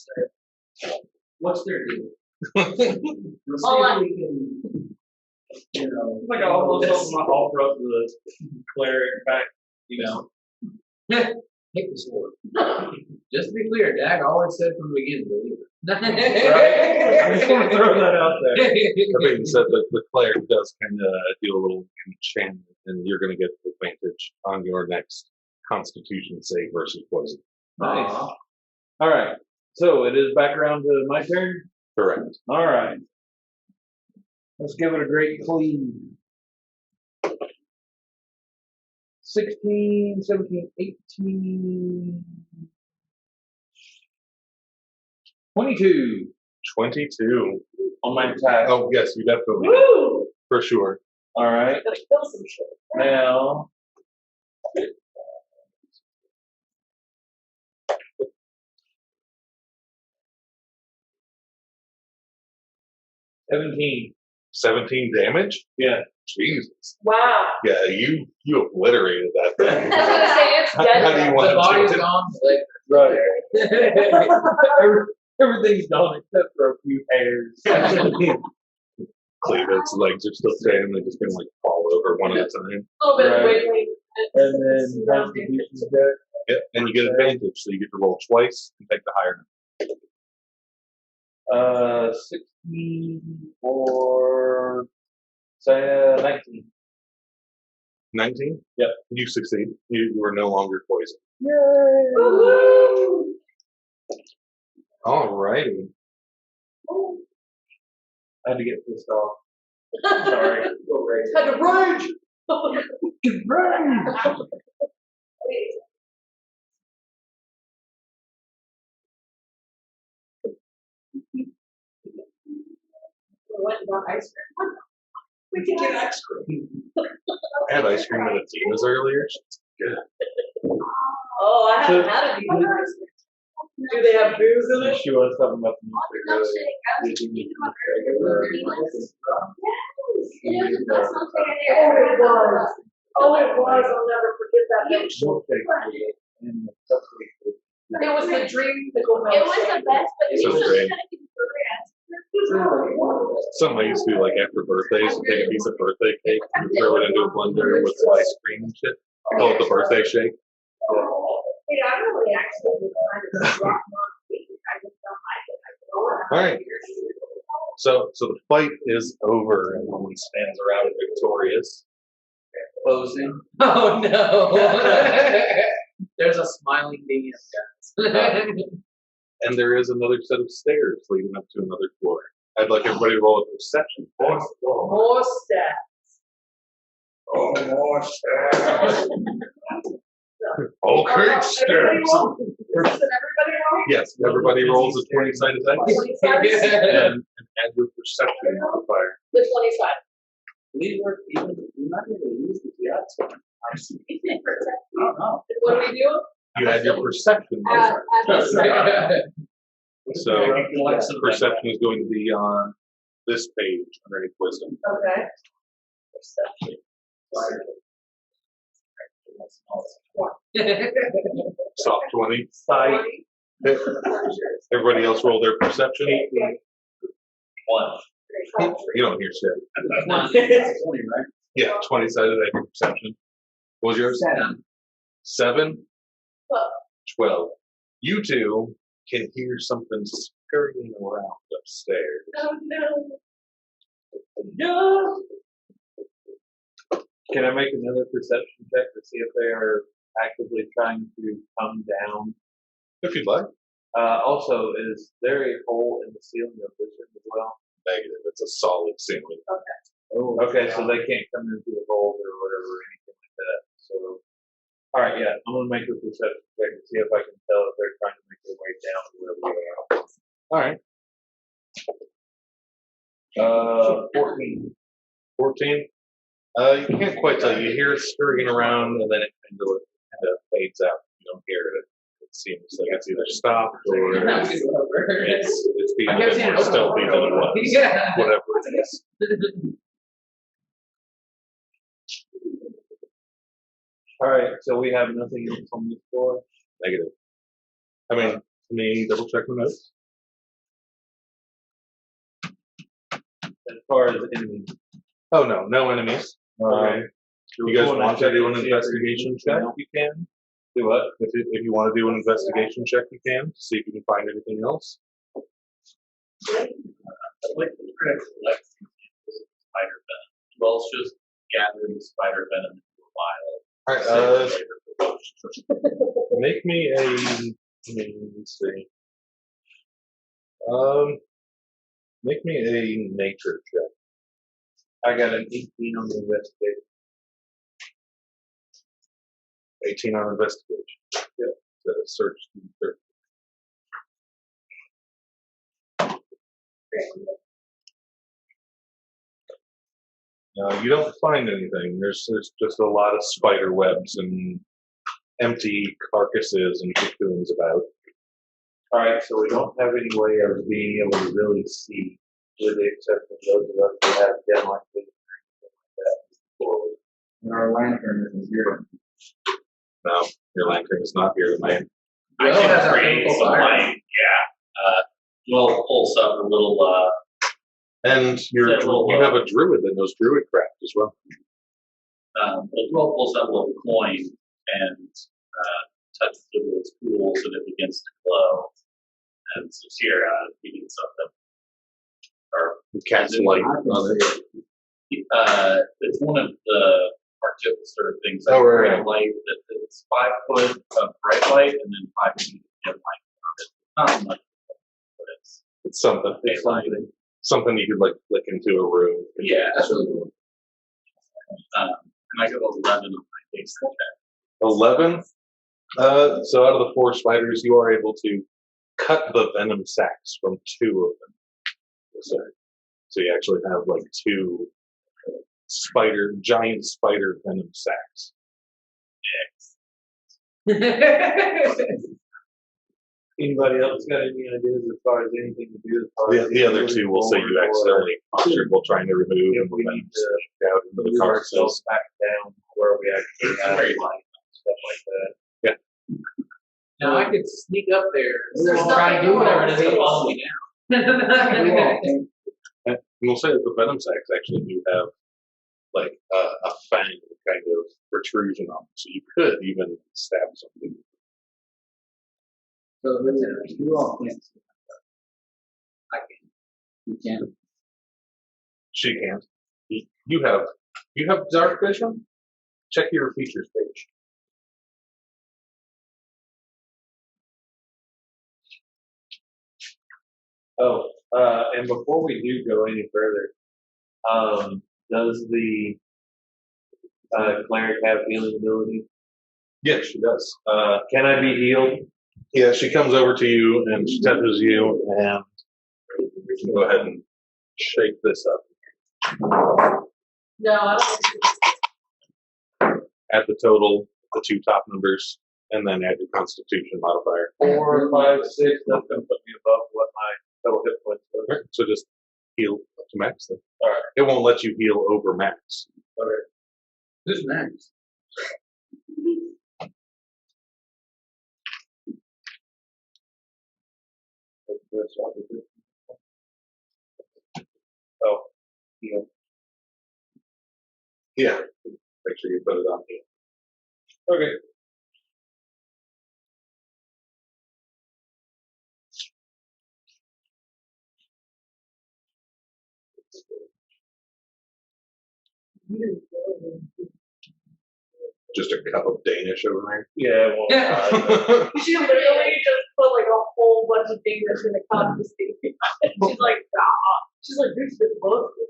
say? What's their deal? We'll see if we can, you know. Like I almost opened my offer up to the cleric back, you know. Take the sword. Just to be clear, Dag always said from the beginning, believe it. I just want to throw that out there. that being said, the cleric does kind of do a little enchantment, and you're going to get advantage on your next Constitution save versus poison. Nice. All right. So it is back around to my turn. Correct. All right. Let's give it a great clean. 16, 17, 18, 22 22. on my attack. Oh yes, you definitely Woo! for sure. All right. Gonna kill some shit. Now. $17. 17 damage. Yeah. Jesus. Wow. Yeah, you obliterated that I thing. was gonna say it's How dead. do you The want body's to gone, the leg. Right. Everything's gone except for a few hairs. Cleveland's legs are still standing, they're just gonna like fall over one at a time. A little bit Right. wiggly. And then Constitution check. Yep, and you get advantage, so you get to roll twice and take the higher number. 16 for 19. 19? Yep. You succeed. You are no longer poisoned. Woo-hoo! Alrighty. I had to get pissed off. Sorry. Had to rage. We went and got ice cream. We can get ice cream. I had ice cream at a Tina's earlier. It's good. Oh, I haven't had it either. Do they have booze in it? She was talking about the music earlier. Oh, it was. I'll never forget that. And the cupcake. It was the dream pickle It was the best, but So you great. should have given further Something I used to do like after birthdays, you take a piece of birthday cake and throw it into a blender with sliced cream and shit. Call it the birthday shake. Dude, I really actually kind of rock on feet. I just don't like it. Alright. So the fight is over and everyone stands around victorious. Closing. Oh no! There's a smiling DM, guys. And there is another set of stairs leading up to another floor. I'd like everybody to roll a perception. More stats. Oh, more stairs. Okay, Everybody stairs. roll? Doesn't everybody roll? Yes, everybody rolls a 20-sided dice 20 sides? and add your perception modifier. The 20 side. We were even, we're not going to use the fiat. What do we do? You add your perception Add modifier. this. So perception is going to be on this page underneath wisdom. Okay. Perception. Soft 20. Sight. 20. Everybody else roll their perception. 1. You don't hear shit. It's 20, right? Yeah, 20-sided active perception. What was yours? 7? 12. You two can hear something scurrying around upstairs. Oh no. No. Can I make another perception check to see if they are actively trying to come down? If you'd like. Also, is there a hole in the ceiling of this room as well? Negative. It's a solid ceiling. Okay, so they can't come into the holes or whatever, or anything like that. So, all right, yeah, I'm gonna make a perception check to see if I can tell if they're trying to make their way down to where we are. All right. 14. 14. You can't quite tell. You hear it scurrying around, and then it kind of fades out. You don't hear it. It seems like it's either stopped or it's being a bit more stealthy than it was. Yeah. Whatever it is. All right, so we have nothing else on this floor. Negative. I mean, let me double check my notes. As far as enemies. Oh no, no enemies. Okay. You guys want to do an investigation check? You can. Do what? If you want to do an investigation check, you can to see if you can find anything else. I'd like to try to collect some samples of spider venom. Well, it's just gathering spider venom into a vial. Alright, make me a, let's see. Make me a nature check. I got an 18 on the investigation. 18 on investigation. Yep. To search the earth. You don't find anything. There's just a lot of spider webs and empty carcasses and cocoons about. All right, so we don't have any way of being able to really see, with the exception of those of us who have dim light vision or anything like that. And our lantern isn't here. No, your lantern is not here tonight. I Well, that's can our create chemical some fire. light, yeah. We'll pull some little, And you have a druid that knows druid craft as well. we'll pull some little coin and touch it with its pool so that it begins to glow. And so here, you need something. Or You cast light I can on it. see it. it's one of the artificer things. Oh, like right. bright light that it's 5 foot of bright light and then 5 feet of dim light. It's not much, but It's something. it's daylight. Something you could like flick into a room. Yeah, that's really cool. And I got 11 on my base check. 11. So out of the 4 spiders, you are able to cut the venom sacs from 2 of them. So you actually have like 2 giant spider venom sacs. Anybody else got any ideas as far as anything to do? As far as The other 2 will say you accidentally comfortable trying to remove if and we then need to stick out into the move ourselves carcasses. back down where we actually have light and stuff like that. Now I could sneak up there There's and try to nothing do whatever it wrong is to with follow me down. We won't. And we'll say that the venom sacs actually do have like a fang kind of protrusion on them, so you could even stab something. So listen, you all can't see. I can. You can. She can't. You have dark vision? Check your features page. Oh, and before we do go any further, does the cleric have healing ability? Yes, she does. Can I be healed? Yeah, she comes over to you and she touches you, and you can go ahead and shake this up. No, I don't. Add the total, the 2 top numbers, and then add your Constitution modifier. 4, 5, 6. That's gonna put me above what my total hit points were. Okay, so just heal up to max then. All right. It won't let you heal over max. Okay. Who's next? Oh, heal. Yeah. Make sure you put it on here. Okay. Just a cup of Danish over there. Yeah, well, She literally just put like a whole bunch of fingers in a cup to see. She's like, ah. She's like, this is busted.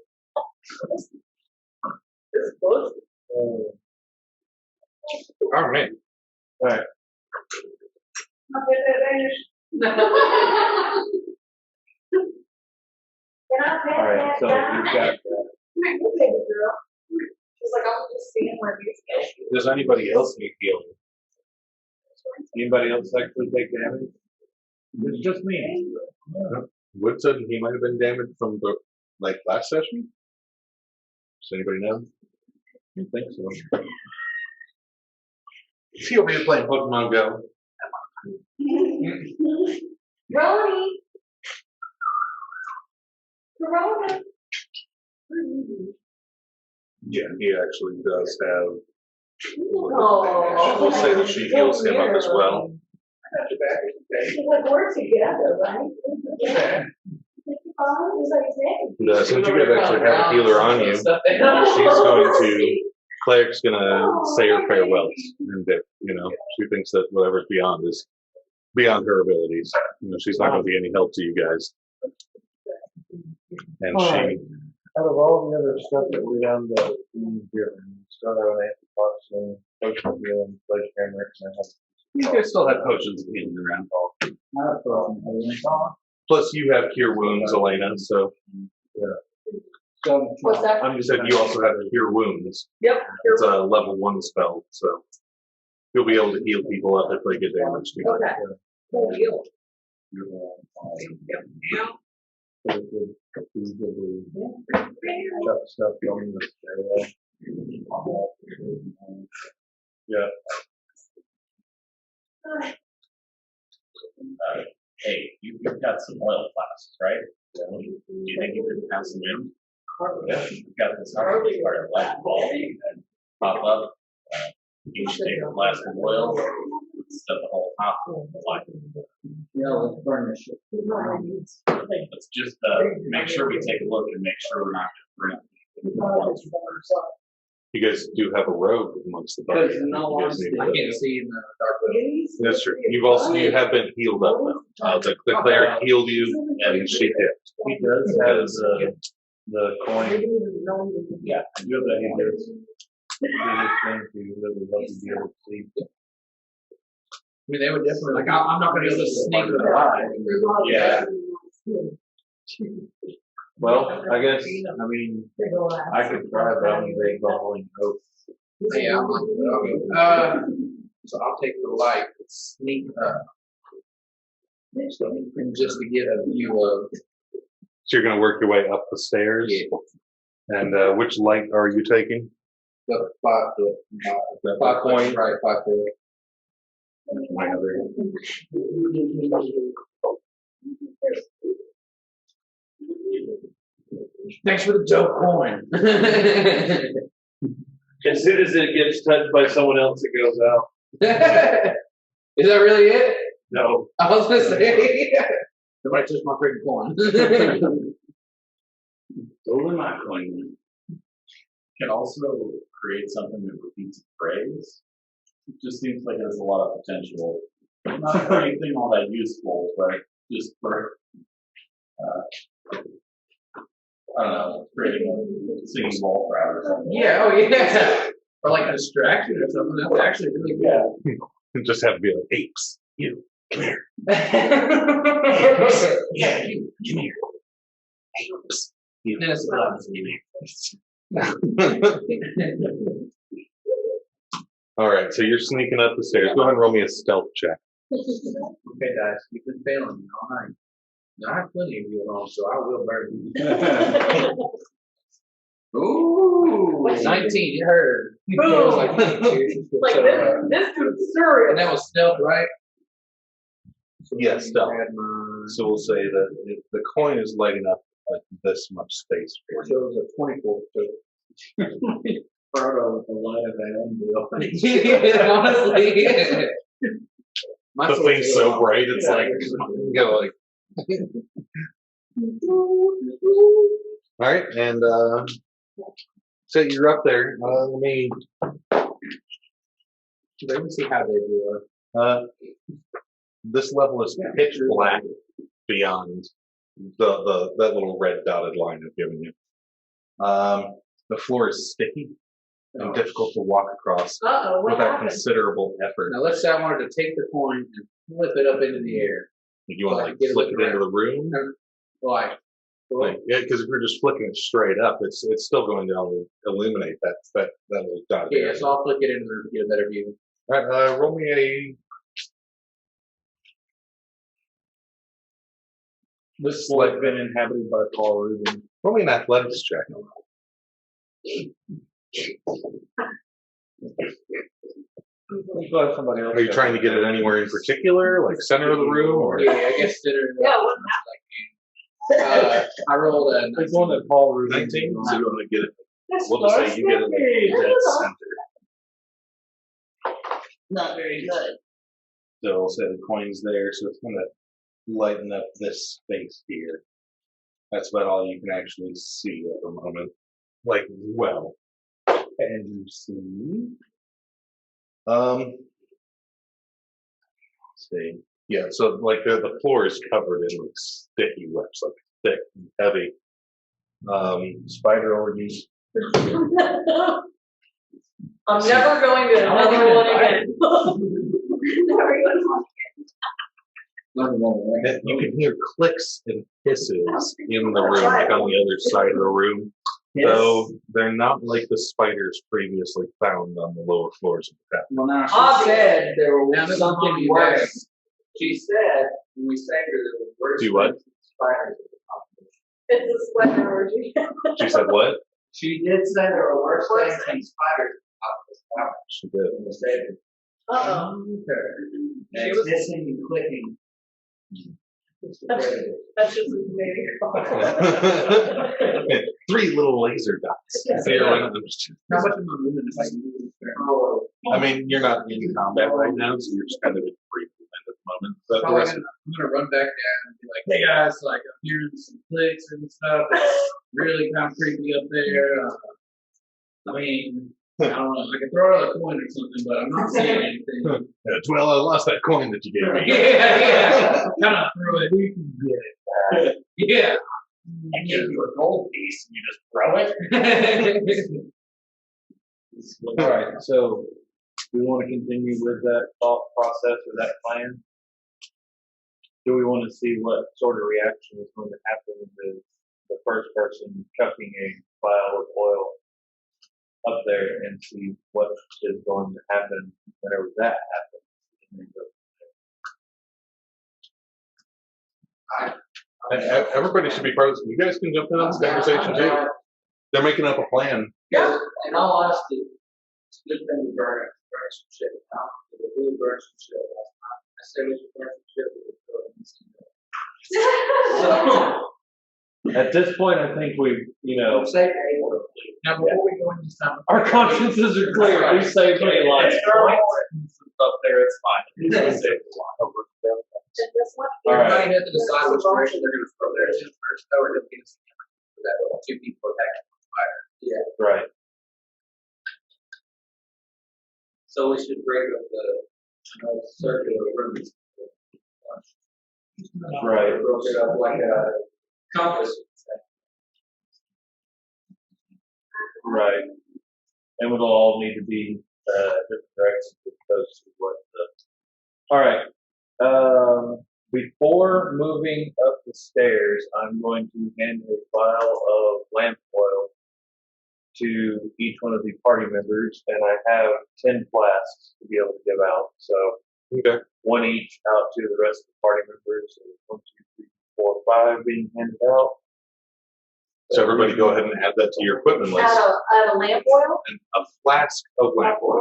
This is busted. All right. Alright. Alright, so you've got, Baby girl. She's like, I'm just seeing where these go. Does anybody else need healing? anybody else actually take damage? It's just me. Wood said he might have been damaged from the last session. Does anybody know? I don't think so. Is he over here playing Pokemon Go? Roni. Corona. Yeah, he actually does have. Oh. We'll say that she heals him up as well. Like we're together, right? Yeah. And, since you guys actually have a healer on you, she's going to. Claire's gonna say her farewells, and she thinks that whatever's beyond is beyond her abilities. She's not going to be any help to you guys. And she. Out of all the other stuff that we done, that we still have an antitoxin, potion healing, place hammer, and You guys still have potions of healing around. Plus, you have cure wounds, Elena. So. yeah. What's that? I'm just saying you also have cure wounds. Yep. It's a level 1 spell, so you'll be able to heal people up if they get damaged. Okay. Cool deal. Chuck stuff going the stairwell. Yeah. Hey, you've got some oil flasks, right? Do you think you could pass them in? Yeah. We've got this hard part of light bulb and pop up. You should take a flask of oil, set the whole top of the light. Yeah, let's burnish it. Let's just make sure we take a look and make sure we're not going to burn it. You guys do have a rogue amongst the Because party. no You one, guys need I to- can't see in the dark. That's true. You have been healed up though. The cleric healed you, and she did. He does have the coin. Yeah. I do have that in there. Biggest thing to that would help you be able to see. I mean, they would definitely, like, I'm not gonna be able to sneak it alive. Yeah. Well, I guess, I mean, I could try, but I'm very bubbling hope. Yeah, I'm like, okay. So I'll take the light and sneak up. And just to get a view of. So you're going to work your way up the stairs. Yeah. And which light are you taking? The 5 foot. The 5 point. Right, 5 foot. My other. Thanks for the dope coin. As soon as it gets touched by someone else, it goes out. Is that really it? No. I was gonna say. Somebody touched my freaking coin. Over my coin can also create something that repeats a phrase. It just seems like it has a lot of potential. Not for anything all that useful, but just for, I don't know, creating a singing ball crowd or something. Yeah, oh yeah. Or like a distraction or something. That's actually really good. Just have to be like apes. You come here. Yeah, you come here. Apes. You. That's what I'm All right, so you're sneaking up the stairs. Go ahead and roll me a stealth check. Okay, guys, you've been failing me all night. Now, I have plenty of you at home, so I will burn you. Ooh, 19, you heard. Boom. Like Like this dude's serious. and that was stealth, right? Yes, stealth. I had my, So we'll say that the coin is lighting up like this much space for so you. it was a 24. So Frodo with the light of that honestly. My The sword's thing's a so little- bright, it's like, you go like. All right, and so you're up there. Let me see how they do it. this level is pitch black beyond that little red dotted line I've given you. The floor is sticky and difficult to walk across Uh-oh, what without happened? considerable effort. Now let's say I wanted to take the coin and flip it up into the air. You want to like Get it flick it into around. the room? Like, Yeah, because if you're just flicking it straight up, it's still going to only illuminate that little dot. yeah, so I'll flick it into the room to get a better view. All right, roll me a. This floor has been inhabited by Paul Rubin. Roll me an athletics check. Somebody else. Are you trying to get it anywhere in particular, like center of the room, or? Yeah, I guess consider Yeah, what I rolled a There's one that Paul Rubin. 19, so you want to get it. This We'll just floor's say you get it sticky. like dead center. Not very good. So I'll say the coin's there, so it's going to lighten up this space here. That's about all you can actually see at the moment. Like, well. And you see. Let's see. Yeah, so like the floor is covered in like sticky webs, like thick and heavy. Spider orgies. I'm never going to another one again. Never going to And you can hear clicks and hisses in the room, like on the other side of the room. Though they're not like the spiders previously found on the lower floors of the Well, now she Obviously. said there were Now this is something getting worse. worse. She said when we saved her there were worse Do what? things than spiders in the population. It's a sweater orgy. She said what? She did say there were worse Worse things than spiders in the population. She did. When we saved her. Uh-oh. And She it's was- hissing and clicking. That's just maybe. 3 little laser dots. How much am I moving if I use this? I mean, you're not in combat right now, so you're just kind of in free movement at the moment. But the Probably rest I'm gonna run back down and be like, hey guys, like I'm hearing some clicks and stuff. It's really kind of creepy up there. I mean, I don't know. I could throw another coin or something, but I'm not seeing anything. well, I lost that coin that you gave me. yeah. Kind of throw it. We can get it. Yeah. I gave you a gold piece and you just throw it. All right, so we want to continue with that thought process or that plan. Do we want to see what sort of reaction is going to happen with the first person chucking a vial of oil up there and see what is going to happen whenever that happens? And then go Everybody should be part of this. You guys can jump in on this conversation too. They're making up a plan. Yeah. In all honesty, it's a good thing to burn some shit. We really burned some shit last time. I said we should burn some shit, we would throw it in the At this point, I think we've, So, safe now before we go into some, our consciences are clear. We saved many lives. Up there, it's fine. It's gonna save a lot. All right. everybody has to decide which direction they're gonna throw theirs in first, though, or just get us for that 2 people attacking the fire. Yeah. Right. So we should break up the circular rooms. Right. Broke it up like a compass. Right. And we'll all need to be different directions as opposed to what the. All right. Before moving up the stairs, I'm going to hand a vial of lamp oil to each one of the party members, and I have 10 flasks to be able to give out. So Okay. one each out to the rest of the party members. So 1, 2, 3, 4, 5 being handed out. So everybody go ahead and add that to your equipment list. Add a lamp oil? And a flask of lamp oil.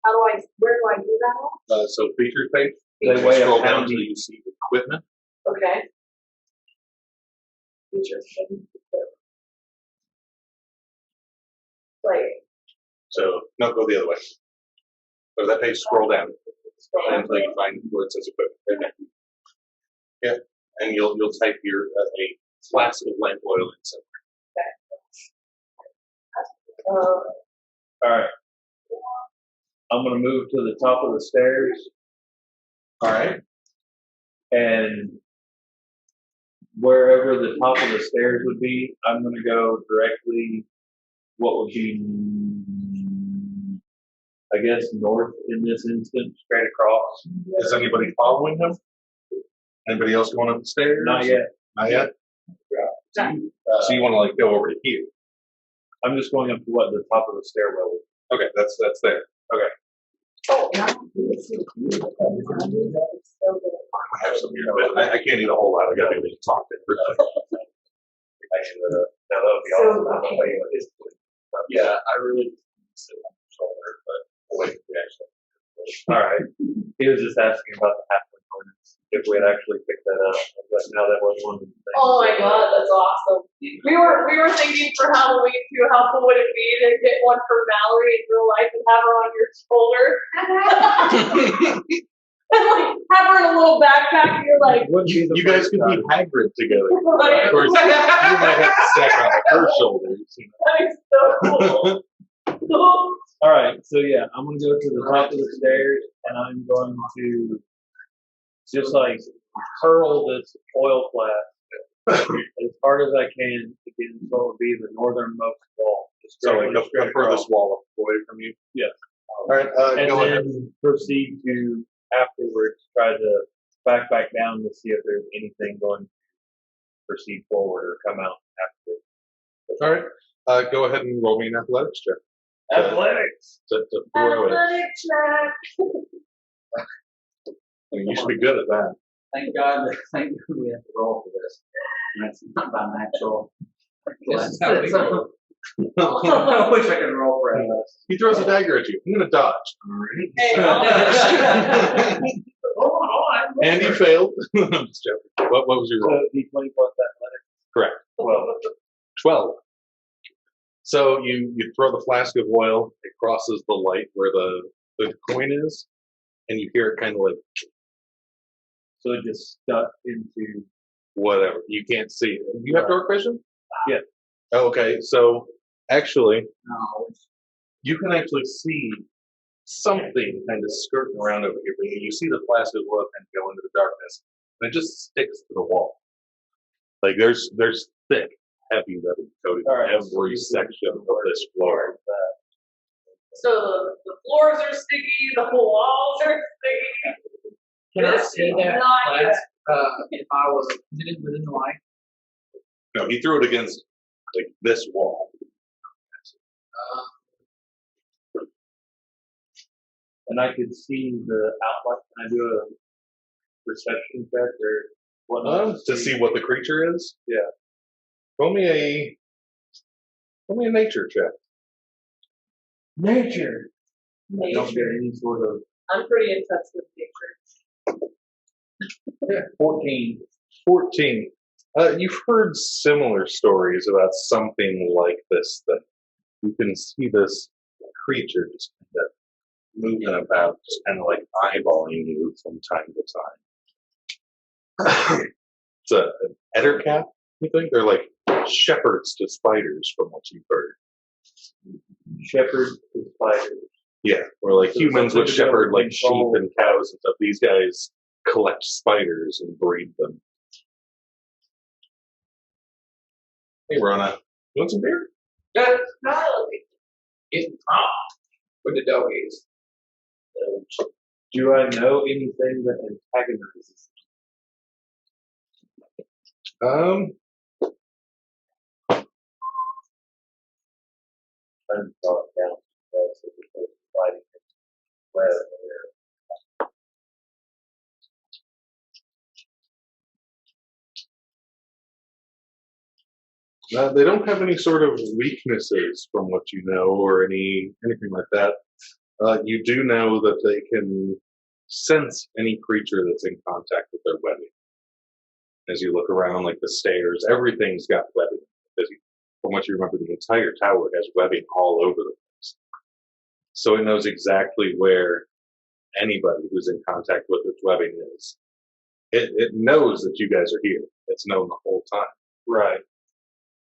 How do I, where do I do that? So features page, They you weigh a scroll down pound until each. you see equipment. Okay. Features. Like, So, no, go the other way. So that page, scroll down until you find where it says equipment. Right there. Yeah, and you'll type your a flask of lamp oil in somewhere. Alright. I'm gonna move to the top of the stairs. Alright. And wherever the top of the stairs would be, I'm gonna go directly, what would be, I guess, north in this instance, straight across. Is anybody following him? Anybody else going up the stairs? Not yet. Not yet? So you want to like go over to here? I'm just going up to what the top of the stairwell is. Okay, that's there. Okay. Oh, I have some here, but I can't eat a whole lot. I got to talk to everybody. Now that would be awesome. I'll tell you what it is. Yeah, I really sit on the shoulder, but wait, we actually. Alright. He was just asking about the halfling corners, if we had actually picked that up. But now that was one of the things. Oh my god, that's awesome. We were thinking for Halloween too, how cool would it be to get one for Mallory in real life and have her on your shoulder? And like have her in a little backpack and you're like, You guys could be Hagrid together. Right. Of course, you might have to stack on her shoulders. that is so cool. Alright, so yeah, I'm gonna go to the top of the stairs and I'm going to just like hurl this oil flask as hard as I can to get until it'll be the northernmost wall. Just So like directly the straight furthest across. wall away from you? Yes. Alright, And go ahead. then proceed to afterwards try to back down to see if there's anything going to proceed forward or come out after. Alright, go ahead and roll me an athletics check. Athletics! To throw it. Athletic check. I mean, you should be good at that. Thank God we have to roll for this. And it's not by natural. This is how we roll. I wish I could roll for it. He throws a dagger at you. I'm gonna dodge. Hey, Hold on. And you failed. I'm just joking. What was your roll? So D20 plus athletics? Correct. 12. So you throw the flask of oil, it crosses the light where the coin is, and you hear it kind of like So it just stuck into. whatever. You can't see it. You have dark vision? Yeah. Okay, so actually, No. you can actually see something kind of skirting around over here. But you see the flask of oil kind of go into the darkness, and it just sticks to the wall. Like there's thick, heavy leather coating All right. every section of this floor. so the floors are sticky, the whole walls are sticky. Can I This see is that not flask? If I was within the light? No, he threw it against like this wall. And I could see the outline. Can I do a perception check or whatnot? To see what the creature is? Yeah. Roll me a nature check. Nature! I don't get nature. any sort of. I'm pretty in touch with nature. 14. 14. You've heard similar stories about something like this, that you can see this creature just kind of moving about, just kind of like eyeballing you from time to time. It's an ettercap, you think? They're like shepherds to spiders, from what you've heard. Shepherd to spiders. Yeah, or like So humans would something to shepherd like sheep control- and cows and stuff. These guys collect spiders and breed them. Hey, Rona, you want some beer? Yeah, No. it's with the doggies. Do I know anything that antagonizes? Trying to draw it down. So because fighting web there. They don't have any sort of weaknesses from what you know, or anything like that. You do know that they can sense any creature that's in contact with their webbing. As you look around, like the stairs, everything's got webbing. Because from what you remember, the entire tower has webbing all over the place. So it knows exactly where anybody who's in contact with its webbing is. It knows that you guys are here. It's known the whole time. Right.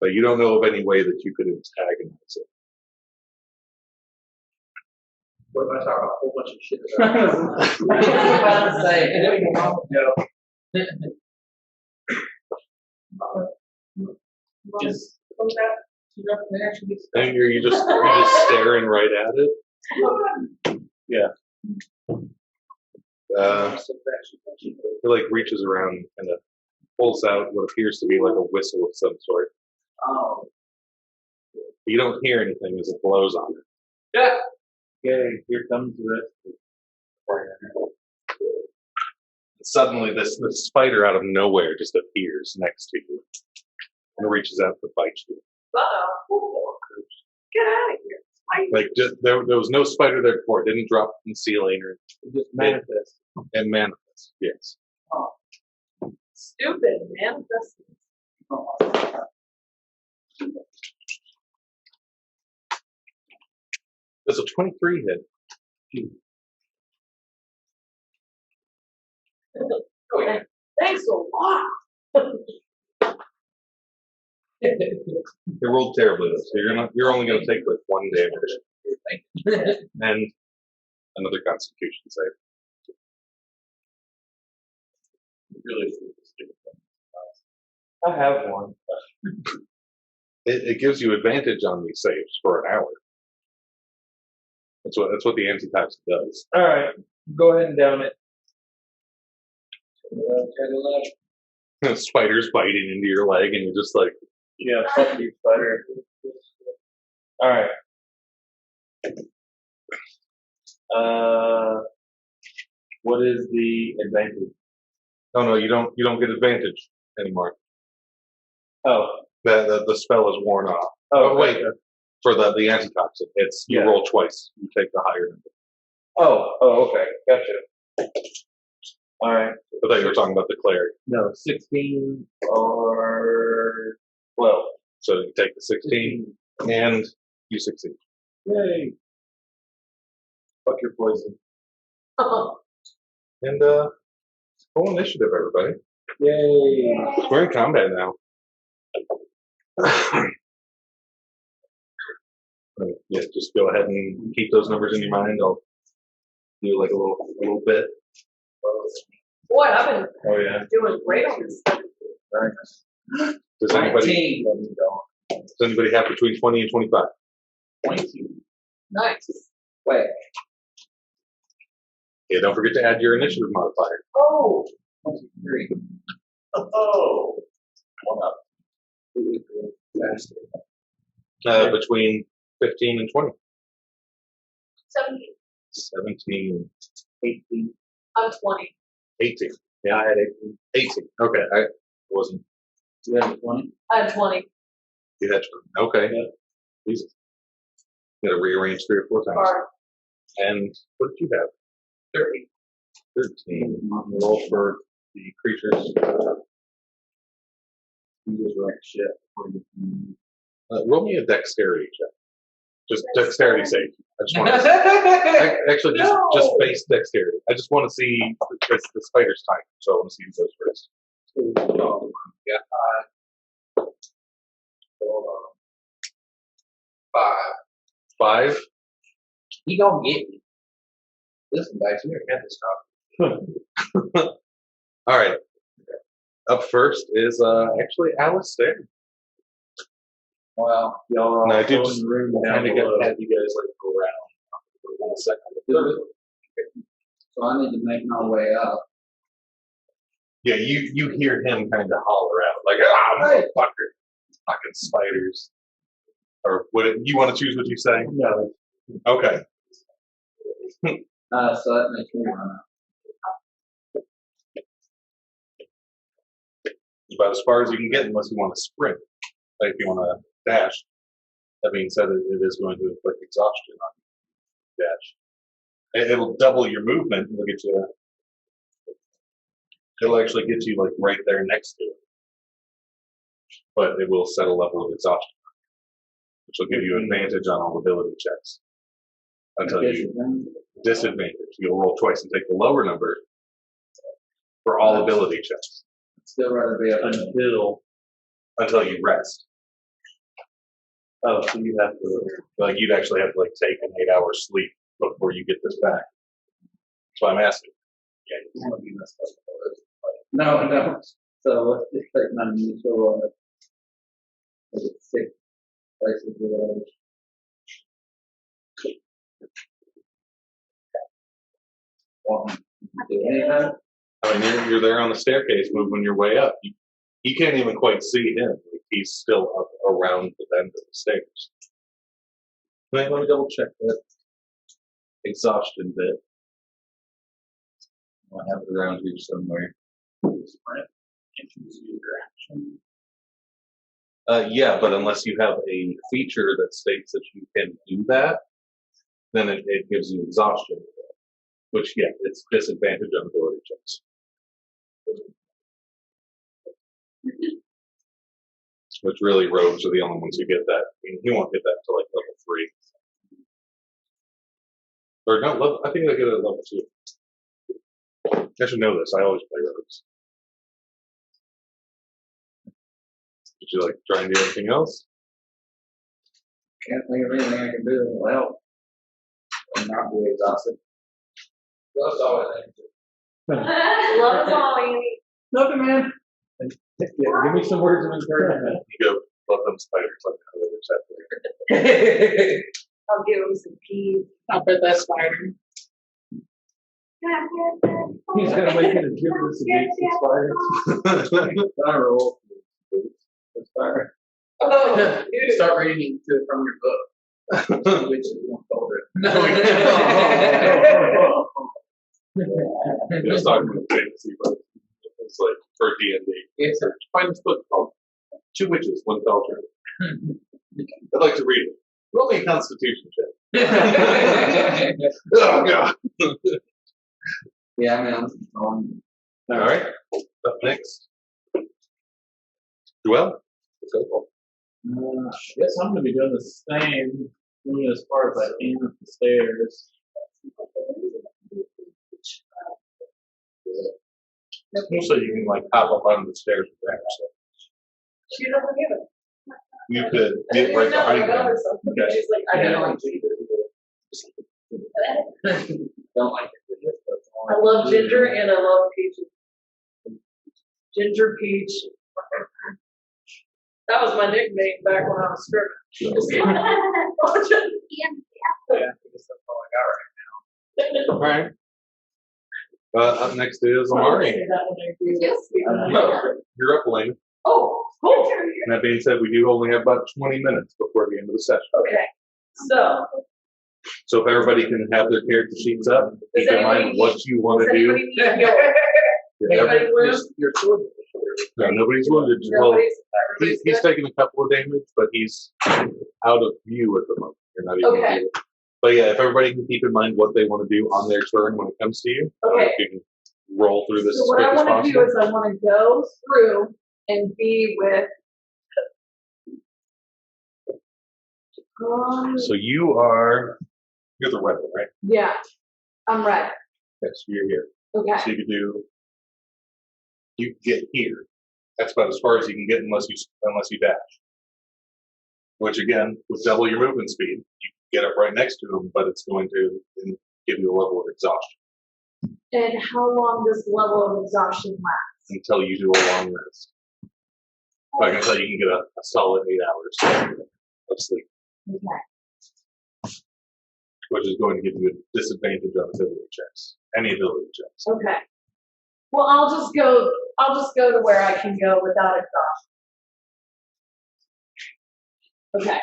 But you don't know of any way that you could antagonize it. What if I talk a whole bunch of shit about it? I was about to say, Is And you're just staring right at it. Yeah. It like reaches around and kind of pulls out what appears to be like a whistle of some sort. Oh. You don't hear anything as it blows on it. Yeah. Okay, here comes the rest of Suddenly, this spider out of nowhere just appears next to you and reaches out to bite you. Uh-oh. Get out of here. Like just, there was no spider there before. It didn't drop from the ceiling or it just manifests. and manifest. Yes. Stupid manifesting. There's a 23 hit. Thanks a lot. It rolled terribly though, so you're only gonna take like 1 damage. And another constitution save. really I have one. It gives you advantage on these saves for an hour. That's what the antitoxin does. All right, go ahead and down it. Spiders biting into your leg, and you're just like, Yeah, fuck you, spider. All right. What is the advantage? oh no, you don't get advantage anymore. Oh, The spell is worn off. oh, wait, gotcha. for the antitoxin, it's you Yeah. roll twice. You take the higher number. Oh, okay, gotcha. All right. I thought you were talking about the cleric. No, 16 or 12. So you take the 16 and you succeed. Yay. Fuck your poison. And roll initiative, everybody. Yay. We're in combat now. Yeah, just go ahead and keep those numbers in your mind. I'll do like a little bit. Boy, I've been Oh, yeah. doing great on this stuff. Does anybody have between 20 and 25? 22. Nice. Wait. Yeah, don't forget to add your initiative modifier. Oh, 23. Oh, 1 up. Between 15 and 20. 17. 17, 18. I'm 20. 18. Yeah, I had 18. 18. Okay, I wasn't. You had 20? I had 20. You had 20. Okay. Yeah. Jesus. You got to rearrange 3 or 4 times. Or And what did you have? 30. 13. Roll for the creatures. You just wrecked shit. Roll me a dexterity check. Just dexterity save. I just want to actually just base dexterity. I just want to see the spider's time. So I want to see who goes first. Yeah. Hold on. 5. 5. He gonna get me. Listen, guys, we already had this talk. All right. Up first is actually Alastair. Well, Y'all are all And I do still just in the room down kind of below. have you guys like go around for 1 second. so I need to make my way up. Yeah, you hear him kind of holler out like, motherfucker, fucking spiders. Or you want to choose what you say? No. Okay. So that makes me run up. About as far as you can get unless you want to sprint. Like if you want to dash. That being said, it is going to inflict exhaustion on you. Dash. It'll double your movement. It'll get you. It'll actually get you like right there next to it. But it will set a level of exhaustion, which will give you advantage on all ability checks. until you disadvantage. You'll roll twice and take the lower number for all ability checks Still rather be up until you rest. Oh, so you have to. Like you'd actually have to like take an 8-hour sleep before you get this back. That's why I'm asking. Yeah, you want to be messed up. No. So let's just take my initial. Was it 6 places of anything? I mean, you're there on the staircase moving your way up. You can't even quite see him. Like, he's still up around the bend of the stairs. Let me double check that exhaustion bit. I have it around here somewhere. Yeah, but unless you have a feature that states that you can do that, then it gives you exhaustion. Which, yeah, it's disadvantage on ability checks. Which really, rogues are the only ones who get that. I mean, he won't get that until like level 3. Or no, level, I think I get it at level 2. I should know this. I always play rogues. Would you like to try and do anything else? Can't think of anything I can do that will help. And not be exhausted. That's all I think. Love is all you need. Nothing, man. Yeah, give me some words of encouragement. You go, love them spiders like the other chapter. I'll give him some peas. I'll bet that spider. He's gonna make it a difference against the spiders. I roll. The spider. Oh, start reading from your book. Which is one folder. No, Just talking about fantasy, but it's like for D&D. It's Find this book called Two Witches, One Cauldron. I'd like to read it. Roll me a Constitution check. Oh God. yeah, man. All right. Up next. Joel. I guess I'm gonna be doing the same, moving as far as I can up the stairs. So you can like hop up onto the stairs with that. She doesn't give it. You could get right behind them. Okay. She's like, I don't like it. Don't like it. I love ginger and I love peaches. Ginger peach. That was my nickname back when I was stripping. Yeah, I guess that's all I got right now. All right. Up next is Amari. Yes. You're up, Lane. Oh, cool. And that being said, we do only have about 20 minutes before the end of the session. Okay. So if everybody can have their character sheets up, keep in mind what you want to do. Anybody wound? Your sword. No, nobody's wounded. Well, he's taking a couple of damage, but he's out of view at the moment. You're not even Okay. view. But yeah, if everybody can keep in mind what they want to do on their turn when it comes to you, Okay. you can roll through this So as what quick I as want to do possible. is I want to go through and be with. So you're the rebel, right? Yeah, I'm ready. Yes, you're here. Okay. So you get here. That's about as far as you can get unless you dash. Which again, with double your movement speed, you can get up right next to him, but it's going to give you a level of exhaustion. And how long does the level of exhaustion last? Until you do a long rest. So I can tell you can get a solid 8 hours of sleep, Okay. which is going to give you a disadvantage on ability checks. Any ability checks. Okay. Well, I'll just go to where I can go without exhaustion. Okay.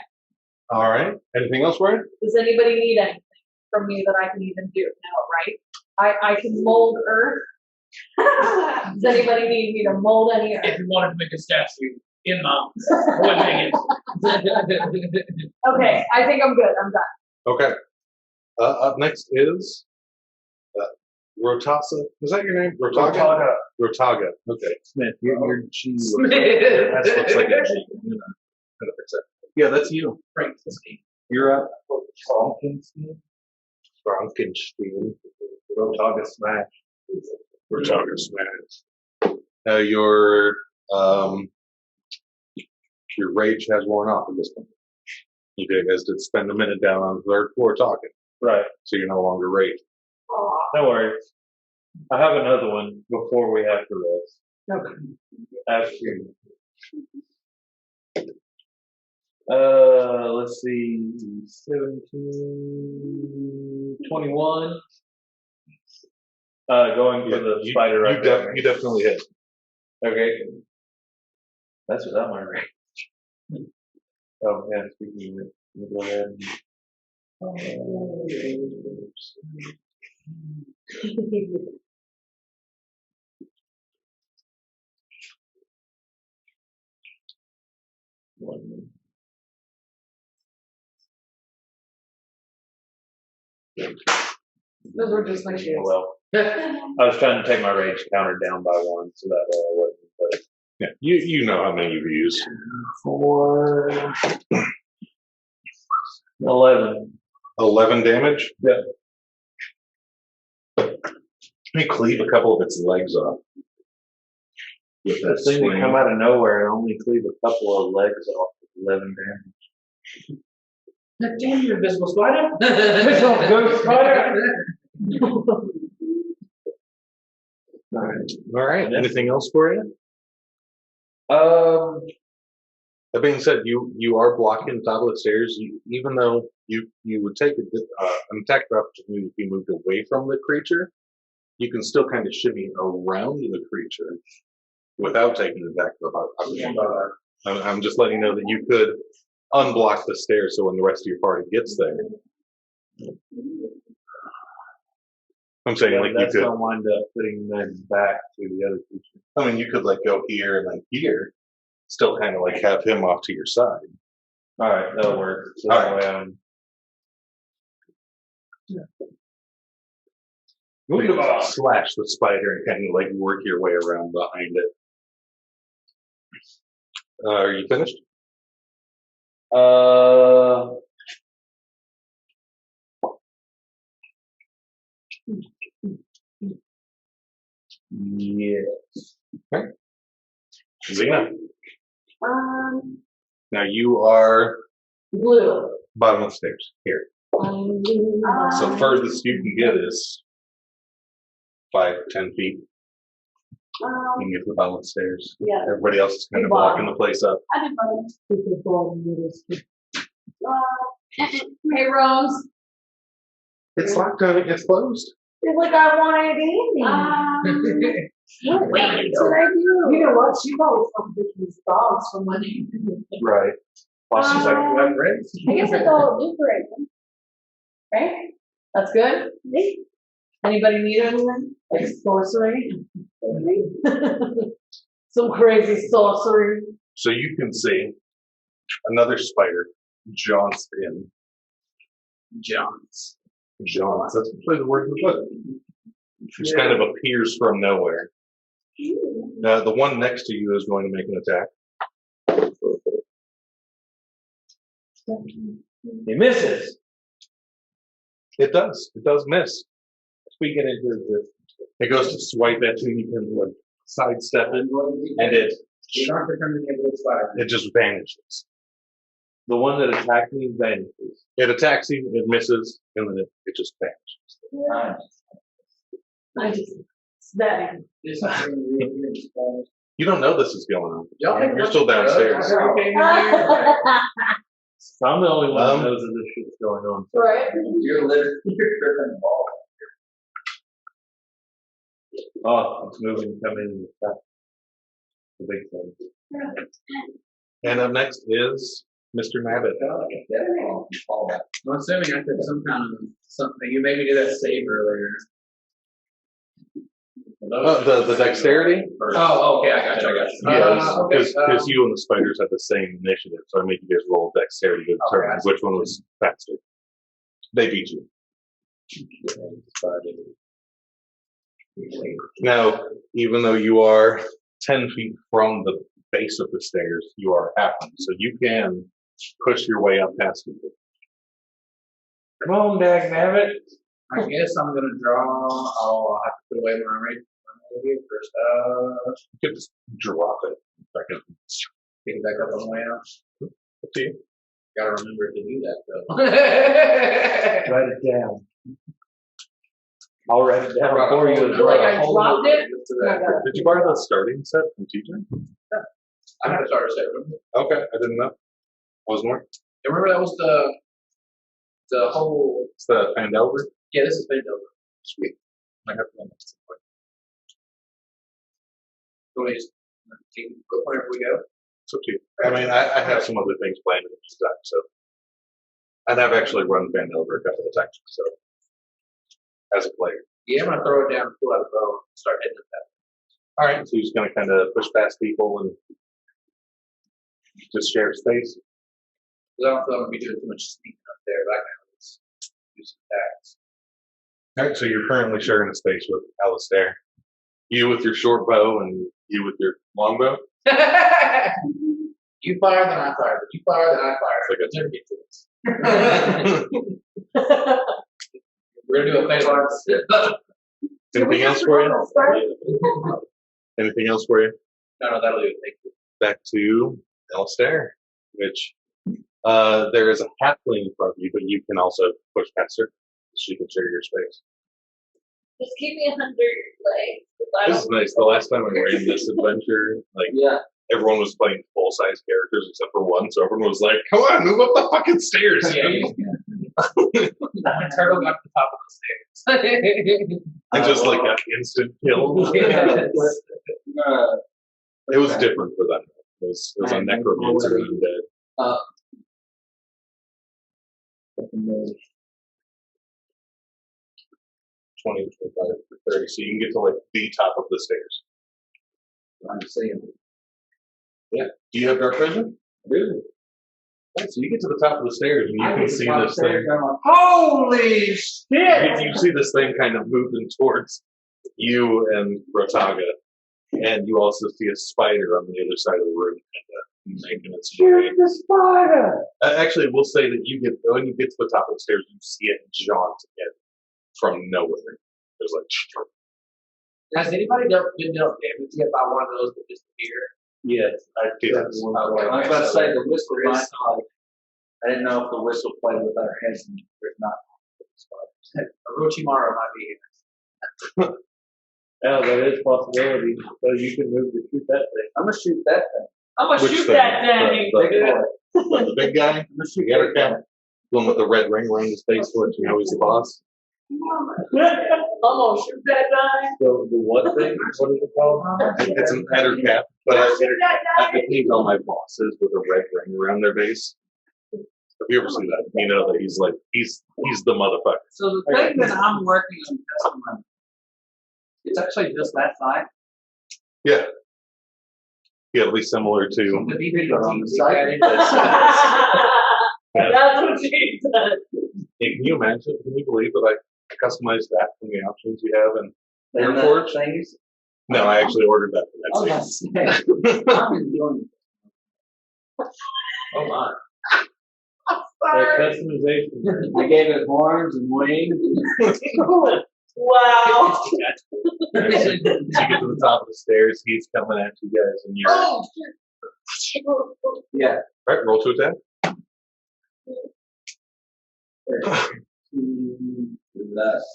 All right. Anything else, Ryan? Does anybody need anything from me that I can even do? No, right? I can mold earth. Does anybody need me to mold any earth? If you wanted to make a statue in mountains, would make it. Okay, I think I'm good. I'm done. Okay. Up next is Rhotaga. Is that your name? Rhotaga? Rhotaga. Okay. Smith, your G looks Smith. that looks like a G. Yeah, that's you. Frankenstein. You're up. Frankenstein. Frankenstein. Rhotaga smash. Rhotaga smash. Your rage has worn off at this point. You guys did spend a minute down on the third floor talking, Right. so you're no longer raged. No worries. I have another one before we have to rest. Okay. After. Let's see, 17, 21. Going for the spider right there. You definitely hit. Okay. That's without my range. Oh, yeah, speaking of it, let me go ahead and. One. Those were just my shoes. Oh, well. I was trying to take my range counter down by one, so that way I wouldn't. But Yeah, you know how many you've used. 4, 11. 11 damage? Yeah. Let me cleave a couple of its legs off. With that That thing swing. that come out of nowhere and only cleave a couple of legs off with 11 damage. Damn, you invisible spider! Invisible ghost spider! Alright, anything else for you? That being said, you are blocking the top of the stairs. Even though you would take an attack of opportunity if you moved away from the creature, you can still kind of shimmy around the creature without taking an attack of opportunity. I'm just letting you know that you could unblock the stairs so when the rest of your party gets there. I'm saying Yeah, like that's you could. gonna wind up putting them back to the other creature. I mean, you could like go here and then here, still kind of like have him off to your side. All right, that'll work. So All that right. way I'm. Slash the spider and kind of like work your way around behind it. Are you finished? Yes. Okay. Xena, Um, now you are blue. bottom of the stairs. Here. So furthest you can get is 5-10 feet. You can get to the bottom of the stairs. Yeah. Everybody else is kind of Bottom. blocking the place up. I did mine. Hey, Rose. It's locked on. It's closed. It's like I wanted Andy. What did I do? You know what? She always comes with these dogs for money. Right. Plus, she's like, "Do I have friends?" I guess it's all different. Right? That's good. Anybody need anything? Like sorcery? Some crazy sorcery. So you can see another spider, John's in. John's. That's probably the word we put. Just kind of appears from nowhere. The one next to you is going to make an attack. He misses. It does. It does miss. Speaking into existence. It goes to swipe at you, and you can like sidestep it, and it just vanishes. The one that attacked me vanishes. It attacks you, it misses, and then it just vanishes. I just, that. You don't know this is going on. You're still downstairs. I'm the only one that knows that this shit's going on. Right. You're tripping ball. Oh, it's moving, coming. The big thing. And up next is Mr. Nabit. I'm assuming I did some kind of something. You made me do that save earlier. The dexterity? Oh, okay, I got you. Yes, Okay, because you and the spiders had the same initiative, so I made you guys roll dexterity to determine Okay. which one was faster. They beat you. Now, even though you are 10 feet from the base of the stairs, you are half, so you can push your way up past them. Come on, Dag Nabit. I guess I'm gonna draw. I'll have to put away my rate for stuff. You could just drop it. Pick it back up on the way out. Up to you. Gotta remember to do that though. Write it down. I'll write it down for you. as Like I well. dropped it. Did you borrow the starting set from TJ? I had a starter set. Remember? Okay, I didn't know. Was more? You remember that was the whole. It's the hand over. Yeah, this is been over. Sweet. I have one at some point. So we just go whenever we go. It's up to you. I mean, I have some other things planned in this time, so. And I've actually run Van over a couple of times, so. As a player. Yeah, I'm gonna throw it down, pull out a bow, and start hitting it. Alright, so you're just gonna kind of push past people and just share space. Because I don't feel I'm gonna be doing too much sneaking up there, but I can always do some attacks. Alright, so you're currently sharing a space with Alastair. You with your short bow and you with your long bow. You fire, then I fire. But you fire, then I fire. Like It's ridiculous. We're gonna do a face. Anything else for you? Anything else for you? No, that'll do it. Thank you. Back to Alastair, which there is a halfling in front of you, but you can also push past her so you can share your space. Just keep me 100 legs. This is nice. The last time we were in this adventure, like everyone was playing full size characters except for one, so everyone was like, "Come on, move up the fucking stairs!" That turtle got to the top of the stairs. And just like an instant kill. It was different for them. It was a necromancer undead. 20, 25, 30, so you can get to like the top of the stairs. I'm saying. Yeah. Do you have dark vision? I do. Right, so you get to the top of the stairs and you can see this thing. Holy shit! You see this thing kind of moving towards you and Rhotaga, and you also see a spider on the other side of the room making its way. The spider! Actually, we'll say that when you get to the top of the stairs, you see it jaunt in from nowhere. There's like. Has anybody been dealt damage yet by one of those that disappear? Yes, I did. Okay, I was about to say the whistle might like. I didn't know if the whistle played with our heads and there's not. Orochimaru might be here. Yeah, that is a possibility. So you can move to shoot that thing. I'm gonna shoot that thing. I'm gonna Which shoot thing? that thing. The big guy? I'm gonna shoot The other that guy? thing. The one with the red ring around his face to let you know he's the boss? I'm gonna shoot that guy. So the what thing? What is it called? It's an adder cap, but Shoot that I guy. think all my bosses with a red ring around their base. Have you ever seen that? You know that he's the motherfucker. So the thing that I'm working on customizing, it's actually just that side. Yeah. Yeah, at least similar to. The DVD on the side. That's what she said. Can you imagine? Can you believe that I customized that from the options you have in And the Airport? things. No, I actually ordered that Oh, from that's Etsy. I've been doing. Oh my. Customization. I gave it horns and wings. Wow. You get to the top of the stairs, he's coming at you guys, and you're. Oh, shit. Yeah. Alright, roll to attack. Less.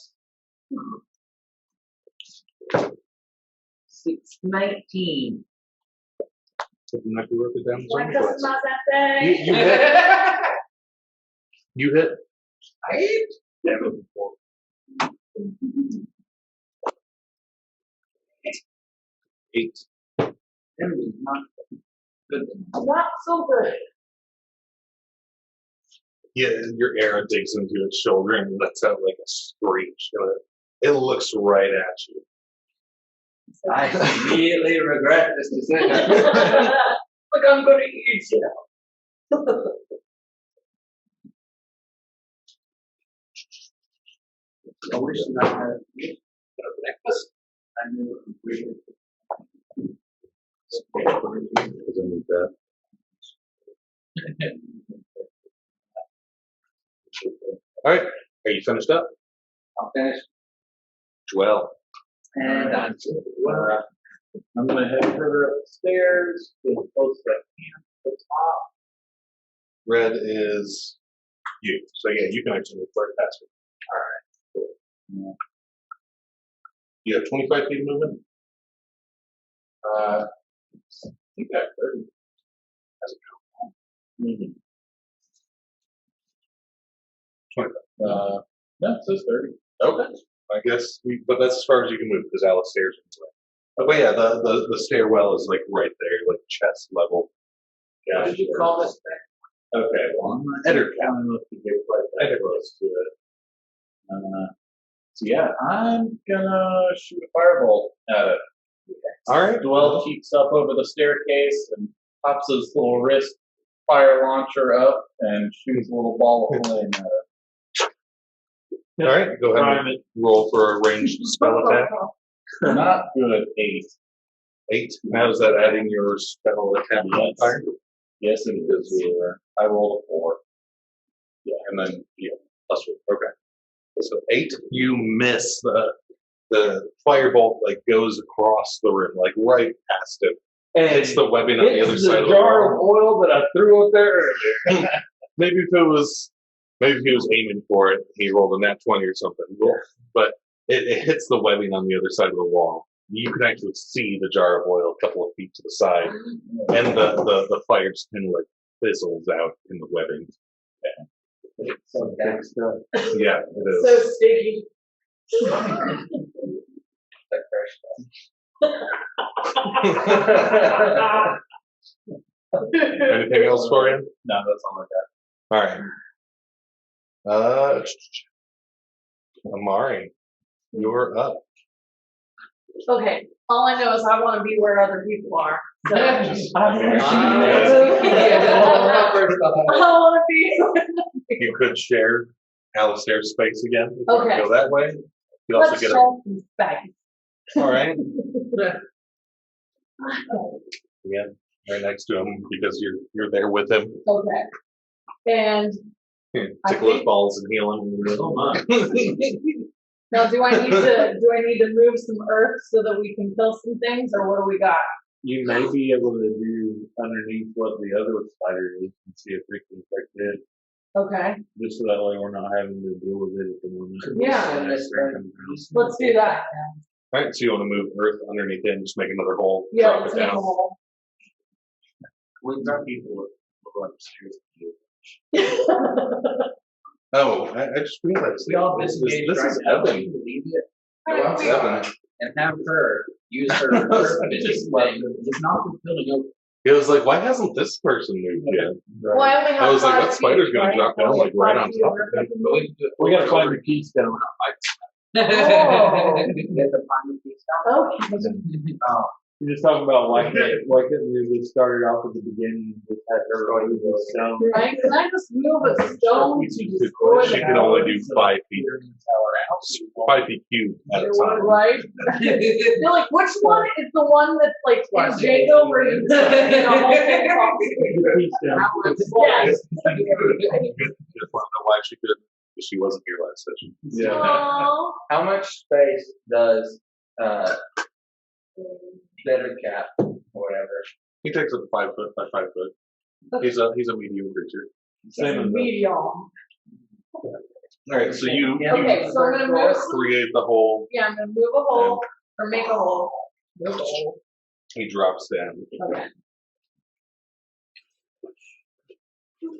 619. Didn't have to wrote it down. Wanna somewhere. customize that thing? You hit. You hit. I hate. Damage. Eight. Everything's not good. Not so good. Yeah, your arrow digs into its shoulder and lets out like a screech. It looks right at you. I immediately regret this decision. Like I'm gonna eat you. I wish that I had a necklace. I knew it completely. Because I need that. Alright, are you finished up? I'll finish. Joel. And I'm I'm gonna head further upstairs, get as close as I can to the top. Red is you. So yeah, you can actually move right past me. Alright, cool. You have 25 feet of movement? I think I have 30. How's it go? 25. No, it says 30. Okay. I guess, but that's as far as you can move because Alastair's in the way. But yeah, the stairwell is like right there, like chest level. What Yeah. did you call this thing? Okay, well, I'm not Eder counting if you get quite that close to it. So yeah, I'm gonna shoot a firebolt at it. Alright. Dwell keeps up over the staircase and pops his little wrist fire launcher up and shoots a little ball of flame at it. Alright, go ahead and roll for a ranged spell attack. Not good, 8. 8. How is that adding your spell attack modifier? Yes, it is. I rolled a 4. Yeah, and then plus 4. Okay. So 8, you miss the firebolt like goes across the room, like right past it. And hits the webbing on the other it's side of the jar of wall. oil that I threw up there earlier. Maybe if he was aiming for it, he rolled a nat 20 or something. But it hits the webbing on the other side of the wall. You can actually see the jar of oil a couple of feet to the side, and the fire just kind of like fizzles out in the webbing. So that's good. Yeah, it is. So sticky. That fresh Anything else for you? No, that's all I got. All right. Amari, you're up. Okay, all I know is I want to be where other people are. So I want to be. You could share Alastair's space again. If you Okay. Go that way. You also Let's get share some space. All right. Yeah, right next to him because you're there with him. Okay. And Tickle his think- balls and heal him. Oh my. now, do I need to move some earth so that we can kill some things, or what do we got? You may be able to do underneath what the other spider is and see if we can affect it. Okay, Just so that way we're not having to deal with it at the moment. Yeah. Let's let's do that. All right, so you want to move Earth underneath it and just make another hole, Yeah, drop let's it make a down. hole. We've got people that look upstairs. Oh, I just realized We all this disengaged is right now. Can Evan. you believe it? Go Right. outside and have her use her earth vision thing. Just knock the building over. It was like, why hasn't this person moved yet? Well, I only have I was like, 5 that spider's feet, gonna right? drop down, Only like, right 5 on feet top of of earth. it. But we can do it. We gotta find the keystone. Get the final piece out. Okay. Oh, You're just talking about why couldn't we just started off at the beginning and just had her go to the stone? Right? Can I just move a stone to destroy She the can only do house? 5 feet. 5 feet cubed at a time. Right? You're like, which one is the one that's like in Django where you the whole thing falls? The keystone. Yes. Just want to know why she couldn't, because she wasn't here last session. Yeah. Aw. how much space does better cat or whatever? He takes up 5 foot by 5 foot. He's a medium creature. Same as the Medium. All right, so you Okay, so I'm gonna move. create the hole. Yeah, I'm gonna move a hole or make a hole. Move a hole. He drops down. Okay.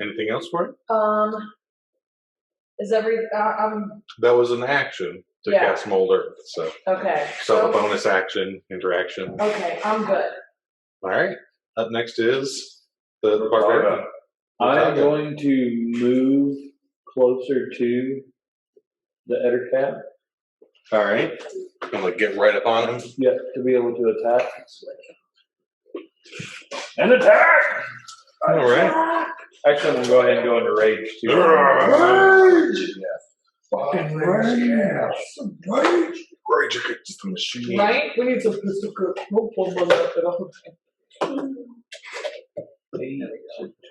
Anything else for it? Is That was an action to Yeah. cast Mold Earth. So okay. a bonus action, interaction. Okay, I'm good. All right. Up next is the barbarian. I'm going to move closer to the Ettercap. All right. I'm like get right up on him. Yeah, to be able to attack. And attack! All right. Actually, I'm gonna go ahead and go into rage too. Fucking rage against the machine. Right? We need some pistol grip. 8,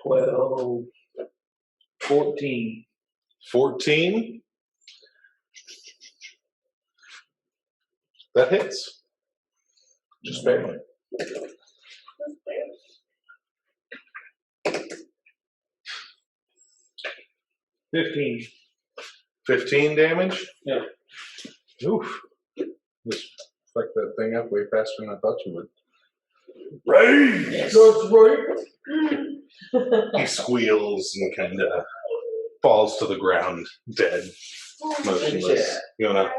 12, 14. 14. That hits. Just barely. 15 damage? Yeah. Oof. Just fuck that thing up way faster than I thought you would. Rage! He squeals and kind of falls to the ground, dead, motionless. You want to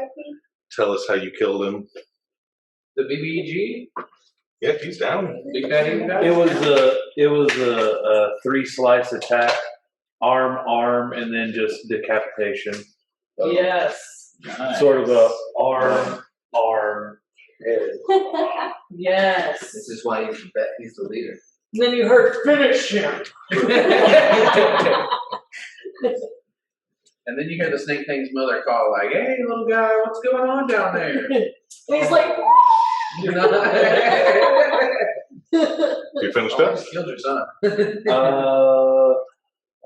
tell us how you killed him? The BBG? Yeah, he's down. Big Daddy guy? It was a 3-slice attack, arm, and then just decapitation. Yes. Nice. Sort of a arm, head. Yes. This is why he's the leader. And then you heard, finish him. And then you hear the Snake Thing's mother call, like, hey, little guy, what's going on down there? And he's like, You know? You finished up? Almost killed your son.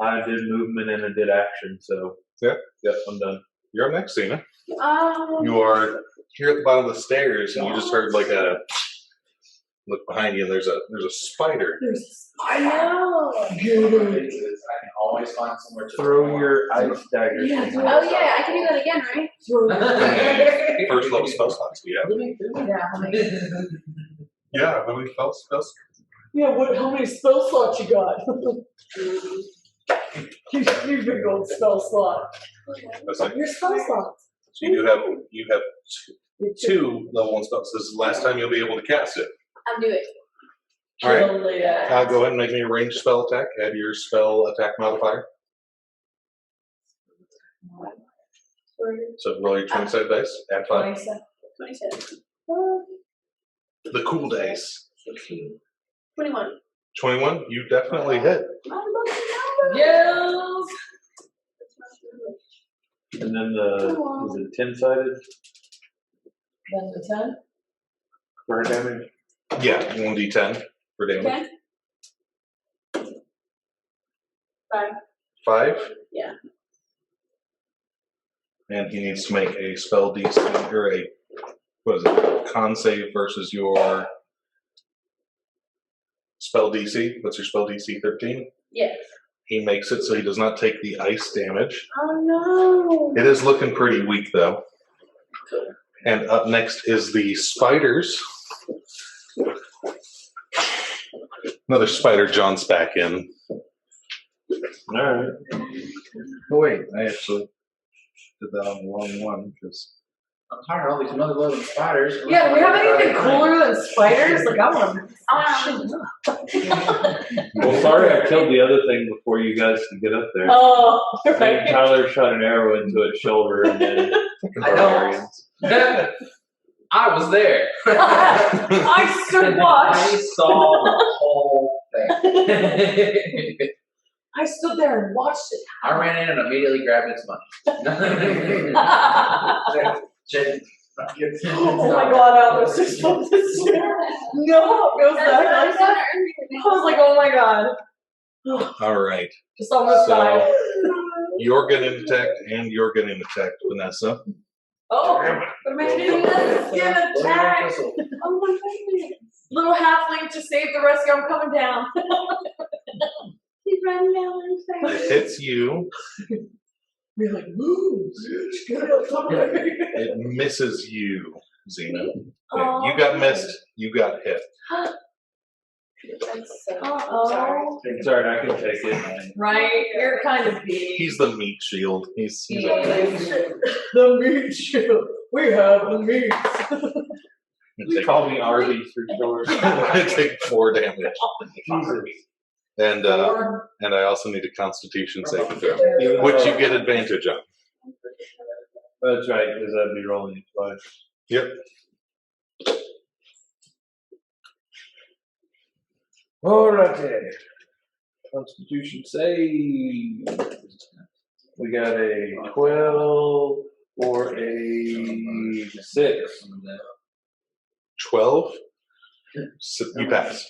I did movement and I did action, so Yeah. Yep, I'm done. You're up next, Xena. You are here at the bottom of the stairs, and you just heard like a look behind you, and there's a spider. I know. I can always find somewhere to Throw your ice dagger. Yeah, somewhere. Oh yeah, I can do that again, right? First level spell slots we have. Yeah, how many spells? Yeah, how many spell slots you got? You big old spell slot. That's it. Your spell slots. So you have two level 1 spells. This is the last time you'll be able to cast it. I'll do it. All right. Totally, yeah. Go ahead and make me a ranged spell attack. Add your spell attack modifier. So roll your 20-sided dice. Add 5. 27. The cool dice. 21. 21. You definitely hit. Yes. And then is it 10-sided Then the 10. for damage? Yeah, 1d10 for damage. Okay. 5. 5. Yeah. And he needs to make a spell DC or a con save versus your spell DC. What's your spell DC? 13? Yes. He makes it so he does not take the ice damage. Oh no. It is looking pretty weak though. And up next is the spiders. Another spider jumps back in. Alright. Oh, wait, I actually did that on the wrong one because I'm tired of all these mother-loving spiders. Yeah, do we have anything cooler than spiders? Like, I want to. Well, sorry I killed the other thing before you guys could get up there. Oh, And right. Tyler shot an arrow into its shoulder and then I know. I was there. I stood I watch. saw the whole thing. I stood there and watched it. I ran in and immediately grabbed its money. Oh my god, I was just supposed to say. No, it was that. I was like, oh my god. All right. Just almost So- died. You're getting attacked and you're getting attacked, Vanessa. Oh, what am I doing? Skin attack. Oh my goodness. Little halfling to save the rescue. I'm coming down. He's running down the It stairs. hits you. You're like, move. Get up. It misses you, Xena. Oh. You got missed. You got hit. That's so Uh-oh. it's alright, I can take it. Right? You're kind of big. He's the meat shield. He's The meat shield. We have the meat. They call me Arby's for short. take 4 damage. Jesus. And I also need a Constitution saving throw, Even which you though- get advantage on. That's right, because I'd be rolling it twice. Yep. Alrighty. Constitution save. We got a 12 or a 6. 12. So you pass.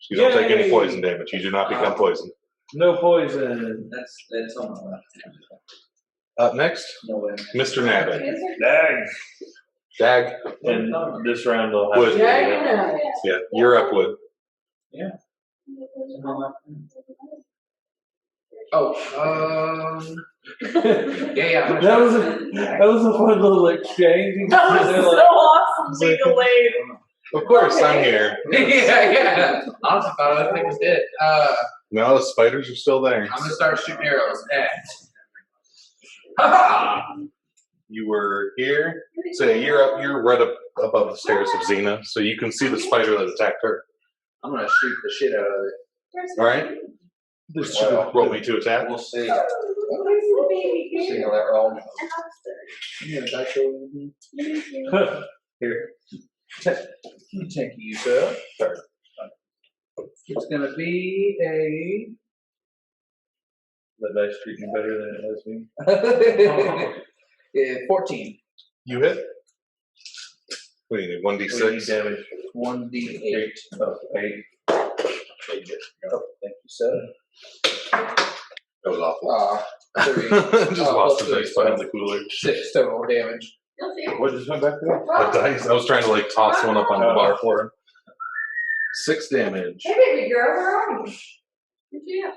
You don't take any Yay. poison damage. You do not become poisoned. No poison. That's on my left. Up next, No way. Mr. Nabit. Dag. Dag. And this round will have Wood. to Yeah, be, you know. Yeah, you're up, Wood. Oh, yeah. I'm That gonna was a fun little exchange. That was so awesome, being delayed. Of course, I'm here. yeah. Honestly, thought other things did. No, the spiders are still there. I'm gonna start shooting arrows at. Ha You were here. So you're right up above the stairs of Xena, so you can see the spider that attacked her. I'm gonna shoot the shit out of it. All right. Roll me to attack. We'll see. Where's the baby? See how that rolls. Yeah, that's so. Here. Thank you, sir. It's gonna be a. The dice treat me better than it has me. 14. You hit. What do you need? 1d6. Damage. 1d8. Oh, 8. Thank you, sir. That was awful. 3. Just lost plus the dice three, behind the cooler. 6 total damage. What just went back there? The dice. I was trying to like toss one up on the bar for him. 6 damage. Hey, baby girl, where are you? Where'd you go?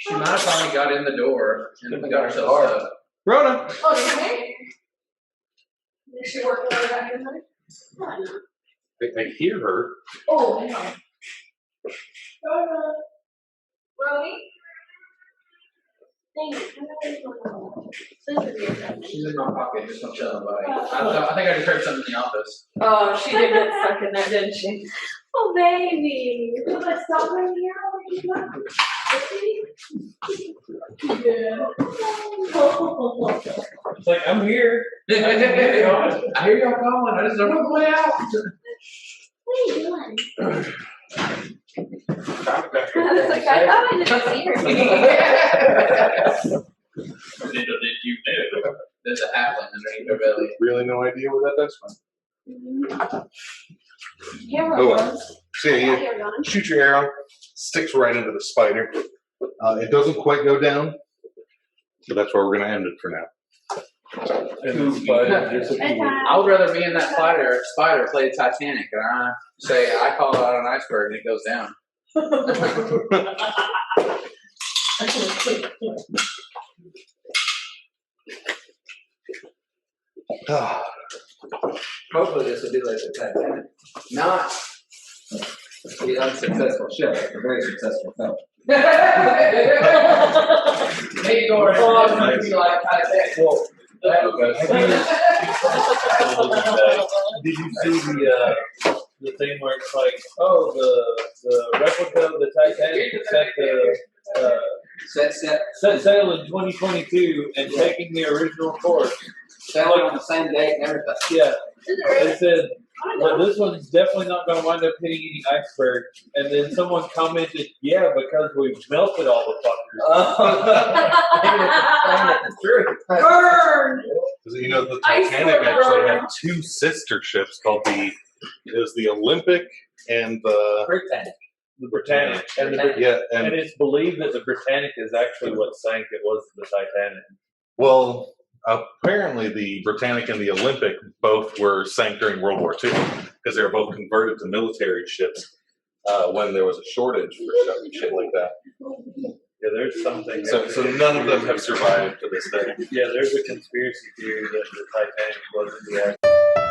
She might have finally got in the door and got herself stuck. Rhoda. Oh, it's me? Is she working on that here, honey? I hear her. Oh, hang on. Roni? She's in my pocket, just don't tell nobody. I think I just heard something in the office. Oh, she did get stuck in there, didn't she? Oh, baby. Should I stop right here? Yeah. It's like, I'm here. I hear y'all calling, I just don't know the way out. What are you doing? I was like, I thought I didn't see her. Did you do? There's a halfling underneath her belly. Really no idea where that dice went. Camera Oh, runs. So yeah, you shoot your arrow, sticks right into the spider. It doesn't quite go down, but that's where we're going to end it for now. And the spider disappeared. I would rather be in that spider play Titanic, and I say I call it out an iceberg and it goes down. Hopefully this will be like the Titanic. Not. The unsuccessful ship, a very successful film. Maybe go around and be like Titanic. Well, did you see the thing where it's like, oh, the replica of the Titanic set sail in 2022 and taking the original course? Sailing on the same day and everything. Yeah, they said, but this one's definitely not going to wind up hitting any iceberg. And then someone commented, yeah, because we've melted all the fuckers. Burn! Because you know the Titanic actually had 2 sister ships called the Olympic and the Britannic. The Britannic. And and it's believed that the Britannic is actually what sank. It was the Titanic. well, apparently the Britannic and the Olympic both were sank during World War II because they were both converted to military ships when there was a shortage for shit like that. Yeah, there's something. So none of them have survived to this day. Yeah, there's a conspiracy theory that the Titanic wasn't the actual.